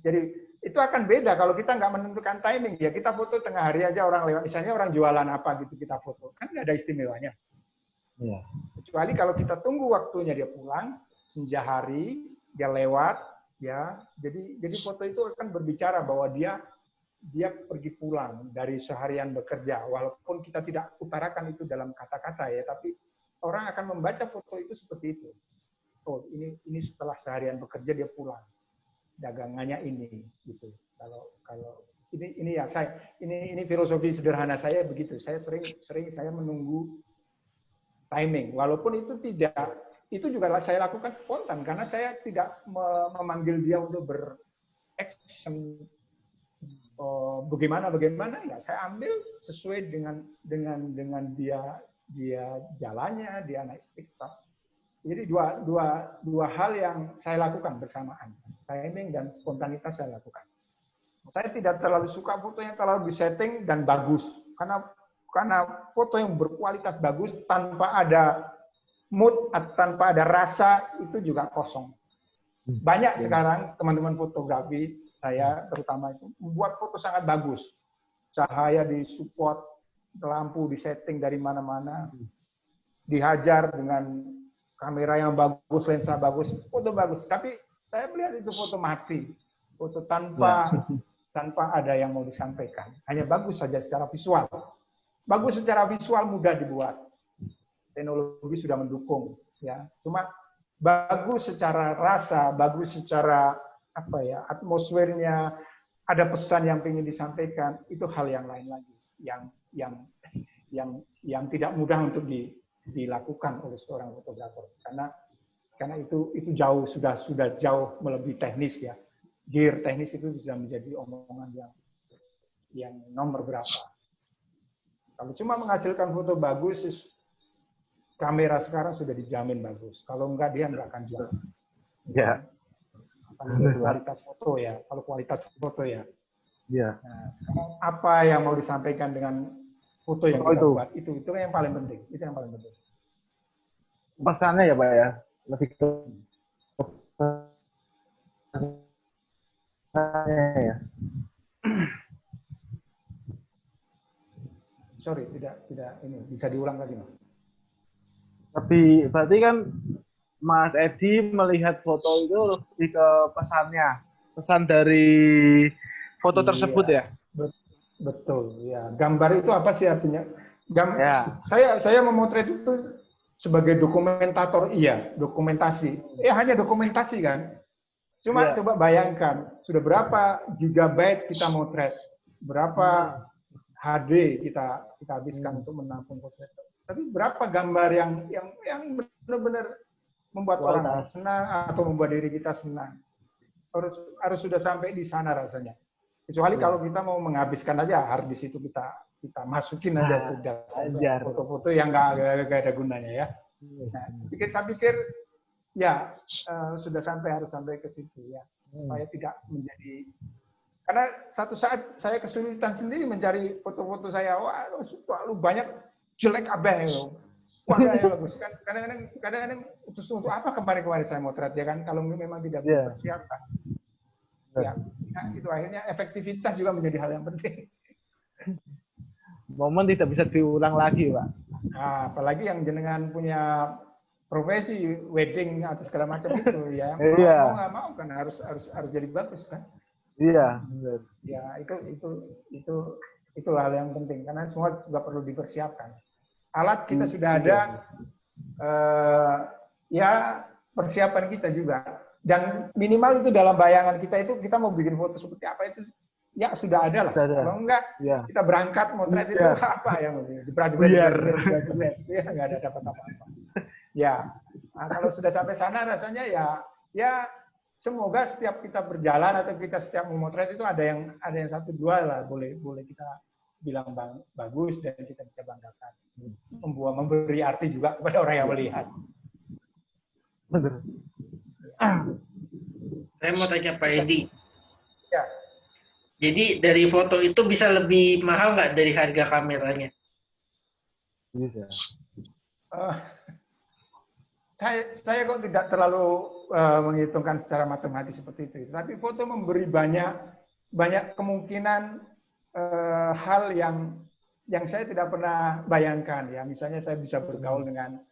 Jadi itu akan beda kalau kita nggak menentukan timing. Ya kita foto tengah hari aja orang lewat, misalnya orang jualan apa gitu kita foto, kan nggak ada istimewanya. Ya. Kecuali kalau kita tunggu waktunya dia pulang, senja hari dia lewat, ya. Jadi foto itu akan berbicara bahwa dia pergi pulang dari seharian bekerja, walaupun kita tidak utarakan itu dalam kata-kata ya, tapi orang akan membaca foto itu seperti itu. Oh, ini setelah seharian bekerja dia pulang. Dagangannya ini gitu. Kalau ini ya ini filosofi sederhana saya begitu. Saya sering saya menunggu timing, walaupun itu juga saya lakukan spontan karena saya tidak memanggil dia untuk beraction bagaimana ya saya ambil sesuai dengan dia jalannya, dia naik TikTok. Jadi dua hal yang saya lakukan bersamaan. Timing dan spontanitas saya lakukan. Saya tidak terlalu suka foto yang terlalu disetting dan bagus. Karena foto yang berkualitas bagus tanpa ada mood, tanpa ada rasa, itu juga kosong. Banyak sekarang teman-teman fotografi, saya terutama itu, membuat foto sangat bagus. Cahaya disupport, lampu disetting dari mana-mana, dihajar dengan kamera yang bagus, lensa bagus, foto bagus. Tapi saya melihat itu foto mati, foto tanpa ada yang mau disampaikan. Hanya bagus saja secara visual. Bagus secara visual mudah dibuat. Teknologi sudah mendukung, ya. Cuma bagus secara rasa, bagus secara apa ya, atmosfernya, ada pesan yang ingin disampaikan, itu hal yang lain lagi, yang tidak mudah untuk dilakukan oleh seorang fotografer, karena itu jauh sudah jauh melebihi teknis, ya. Gear teknis itu bisa menjadi omongan yang nomor berapa. Kalau cuma menghasilkan foto bagus, kamera sekarang sudah dijamin bagus. Kalau enggak, dia enggak akan jual. Ya. Kualitas foto, ya. Kalau kualitas foto, ya. Ya. Nah, apa yang mau disampaikan dengan foto yang kita buat, itu yang paling penting. Itu yang paling penting. Pesannya ya, Pak, ya. Lebih ke ya. Sorry, tidak ini bisa diulang lagi, Mas. Tapi berarti kan Mas Edi melihat foto itu lebih ke pesannya, pesan dari foto tersebut, ya. Betul, ya. Gambar itu apa sih artinya? Ya. Saya memotret itu sebagai dokumentator, iya, dokumentasi. Hanya dokumentasi kan. Cuma coba bayangkan, sudah berapa gigabyte kita motret, berapa HD kita habiskan untuk menampung potret. Tapi berapa gambar yang benar-benar membuat orang senang atau membuat diri kita senang. Harus sudah sampai di sana rasanya. Kecuali kalau kita mau menghabiskan aja hard disk itu kita masukin aja foto-foto yang nggak ada gunanya, ya. Nah, saya pikir ya harus sampai ke situ, ya. Supaya tidak menjadi, karena satu saat saya kesulitan sendiri mencari foto-foto saya. Wah, lu banyak jelek abeh loh. Wah, ya bagus kan. Kadang-kadang untuk apa kemarin saya motret, ya kan, kalau memang tidak dipersiapkan. Ya, itu akhirnya efektivitas juga menjadi hal yang penting. Momen tidak bisa diulang lagi, Pak. Nah, apalagi yang jenengan punya profesi wedding atau segala macam itu, ya. Mau nggak mau kan harus jadi bagus kan. Iya, benar. Ya, itu hal yang penting karena semua juga perlu dipersiapkan. Alat kita sudah ada, ya persiapan kita juga. Dan minimal itu dalam bayangan kita itu, kita mau bikin foto seperti apa itu, ya sudah ada lah. Kalau enggak, kita berangkat motret itu apa ya, jebret-jebret, ya nggak ada dapat apa-apa. Ya, nah, kalau sudah sampai sana rasanya ya semoga setiap kita berjalan atau kita setiap memotret itu ada yang satu dua lah boleh kita bilang bagus dan kita bisa banggakan, memberi arti juga kepada orang yang melihat. Benar. Saya mau tanya Pak Edi. Ya. Jadi dari foto itu bisa lebih mahal nggak dari harga kameranya? Bisa. Saya kok tidak terlalu menghitungkan secara matematis seperti itu. Tapi foto memberi banyak kemungkinan hal yang saya tidak pernah bayangkan, ya. Misalnya saya bisa bergaul dengan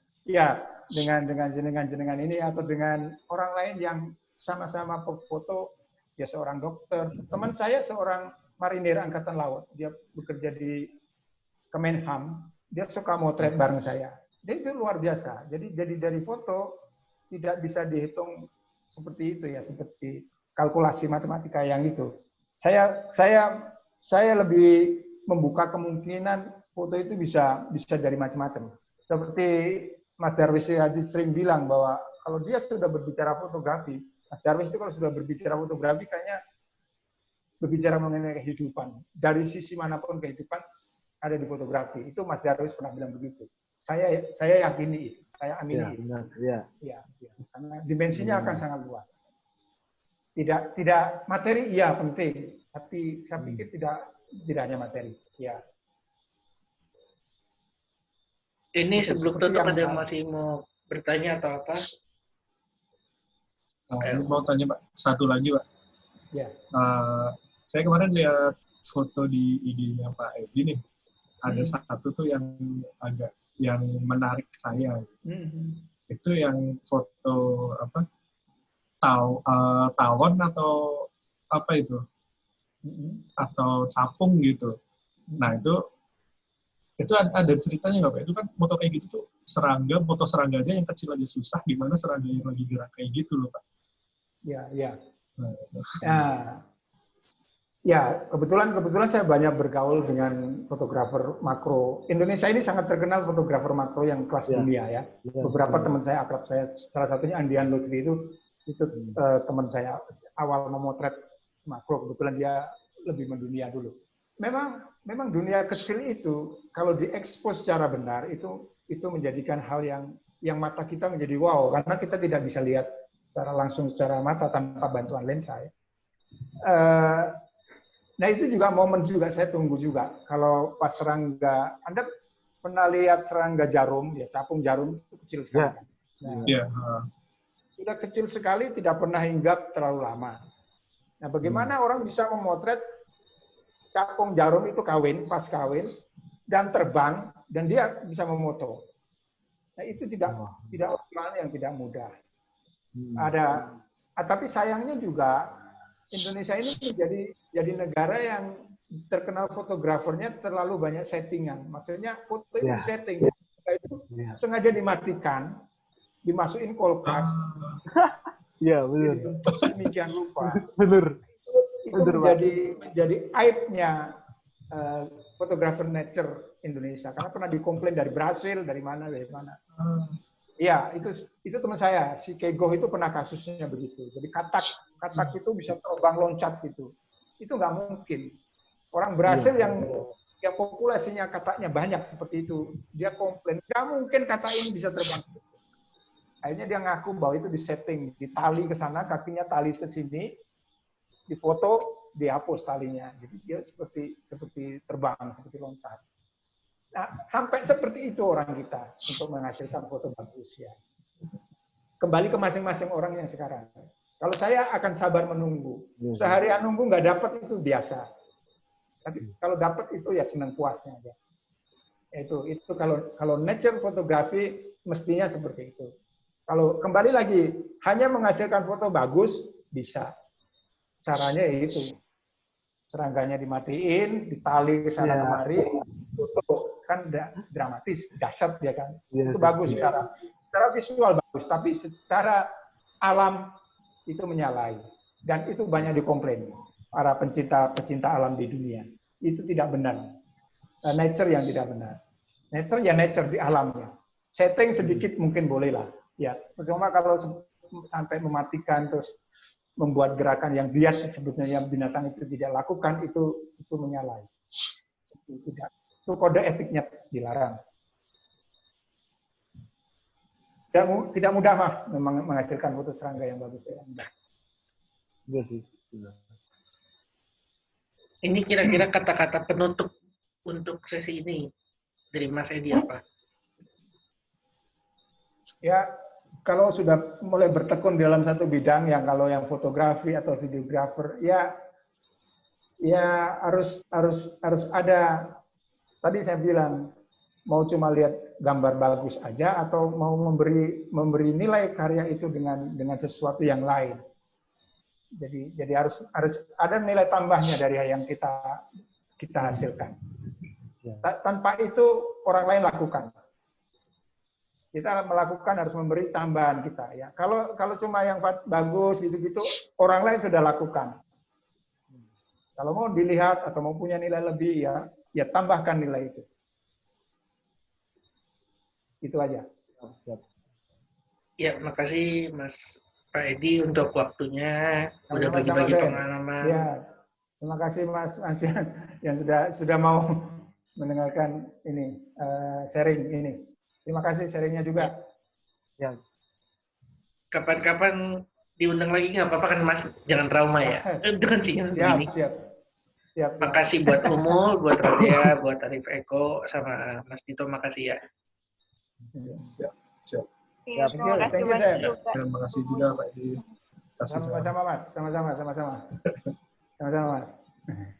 jenengan ini atau dengan orang lain yang sama-sama foto, dia seorang dokter. Teman saya seorang marinir angkatan laut, dia bekerja di Kemenham, dia suka motret bareng saya. Dia itu luar biasa. Jadi dari foto tidak bisa dihitung seperti itu, ya, seperti kalkulasi matematika yang itu. Saya lebih membuka kemungkinan foto itu bisa dari macam-macam. Seperti Mas Darwis Hadi sering bilang bahwa kalau dia sudah berbicara fotografi, Mas Darwis itu kalau sudah berbicara fotografi kayaknya berbicara mengenai kehidupan. Dari sisi manapun kehidupan ada di fotografi. Itu Mas Darwis pernah bilang begitu. Saya yakini itu, saya amini Ya, itu. benar. Ya. Ya, karena dimensinya akan sangat luas. Tidak materi iya penting, tapi saya pikir tidak hanya materi. Ya. Ini Betul, sebelum seperti tutup yang ada yang masih mau bertanya atau apa? Mau tanya Pak, satu lagi Pak. Ya. Saya kemarin lihat foto di IG-nya Pak Edi nih. Ada satu tuh yang menarik saya. Itu yang foto apa? Tawon atau apa itu? Atau capung gitu. Nah, itu ada ceritanya nggak Pak? Itu kan foto kayak gitu tuh foto serangganya yang kecil aja susah, gimana serangga yang lagi gerak kayak gitu loh Pak. Ya. Ya, kebetulan saya banyak bergaul dengan fotografer makro. Indonesia ini sangat terkenal fotografer makro yang kelas dunia ya. Beberapa teman saya akrab saya, salah satunya Andian Lutfi itu teman saya awal memotret makro. Kebetulan dia lebih mendunia dulu. Memang dunia kecil itu kalau diekspos secara benar itu menjadikan hal yang mata kita menjadi wow, karena kita tidak bisa lihat secara langsung secara mata tanpa bantuan lensa ya. Nah itu juga momen juga saya tunggu juga kalau pas serangga, Anda pernah lihat serangga jarum ya, capung jarum itu kecil sekali. Sudah kecil sekali, tidak pernah hinggap terlalu lama. Nah bagaimana orang bisa memotret capung jarum itu pas kawin dan terbang dan dia bisa memoto. Nah itu tidak yang tidak mudah. Tapi sayangnya juga Indonesia ini jadi negara yang terkenal fotografernya terlalu banyak settingan. Maksudnya foto itu setting. Itu sengaja dimatikan, dimasukin kulkas. Iya, benar. Demikian rupa. Benar. Itu menjadi aibnya fotografer nature Indonesia. Karena pernah dikomplain dari Brasil, dari mana. Iya, itu teman saya, si Kegoh itu pernah kasusnya begitu. Jadi katak itu bisa terbang loncat gitu. Itu nggak mungkin. Orang Brasil yang populasinya kataknya banyak seperti itu, dia komplain, nggak mungkin katak ini bisa terbang. Akhirnya dia ngaku bahwa itu disetting, ditali ke sana, kakinya tali ke sini, difoto, dihapus talinya. Jadi dia seperti terbang, seperti loncat. Nah, sampai seperti itu orang kita untuk menghasilkan foto bagus ya. Kembali ke masing-masing orang yang sekarang. Kalau saya akan sabar menunggu. Seharian nunggu nggak dapat itu biasa. Tapi kalau dapat itu ya senang puasnya aja. Itu kalau nature fotografi mestinya seperti itu. Kalau kembali lagi hanya menghasilkan foto bagus bisa. Caranya itu. Serangganya dimatiin, ditali ke sana kemari, foto. Kan dramatis, dahsyat ya kan. Itu bagus secara visual bagus, tapi secara alam itu menyalahi. Dan itu banyak dikomplain para pecinta alam di dunia. Itu tidak benar. Nature yang tidak benar. Nature ya nature di alamnya. Setting sedikit mungkin boleh lah. Ya, cuma kalau sampai mematikan terus membuat gerakan yang bias sebetulnya binatang itu tidak lakukan, itu menyalahi. Itu tidak. Itu kode etiknya dilarang. Tidak mudah Mas menghasilkan foto serangga yang bagus. Iya sih. Ini kira-kira kata-kata penutup untuk sesi ini dari Mas Edi apa? Ya, kalau sudah mulai bertekun dalam satu bidang, yang kalau yang fotografi atau videografer, ya harus ada. Tadi saya bilang, mau cuma lihat gambar bagus aja atau mau memberi nilai karya itu dengan sesuatu yang lain. Jadi harus ada nilai tambahnya dari yang kita hasilkan. Tanpa itu orang lain lakukan. Kita melakukan harus memberi tambahan kita ya. Kalau cuma yang bagus gitu-gitu, orang lain sudah lakukan. Kalau mau dilihat atau mau punya nilai lebih ya tambahkan nilai itu. Itu aja. Ya, makasih Mas Pak Edi untuk waktunya, udah bagi-bagi pengalaman. Ya, terima kasih Mas Ansian yang sudah mau mendengarkan ini sharing ini. Terima kasih sharingnya juga. Ya. Kapan-kapan diundang lagi nggak apa-apa kan Mas? Jangan trauma ya. Jangan sih begini. Siap. Makasih buat Umul, buat Radea, buat Arif Eko, sama Mas Tito, makasih ya. Siap. Iya, terima kasih Thank you, banyak Sam. juga. Terima kasih juga Pak Edi. Kasih Sama-sama, Mas. Sama-sama, Mas.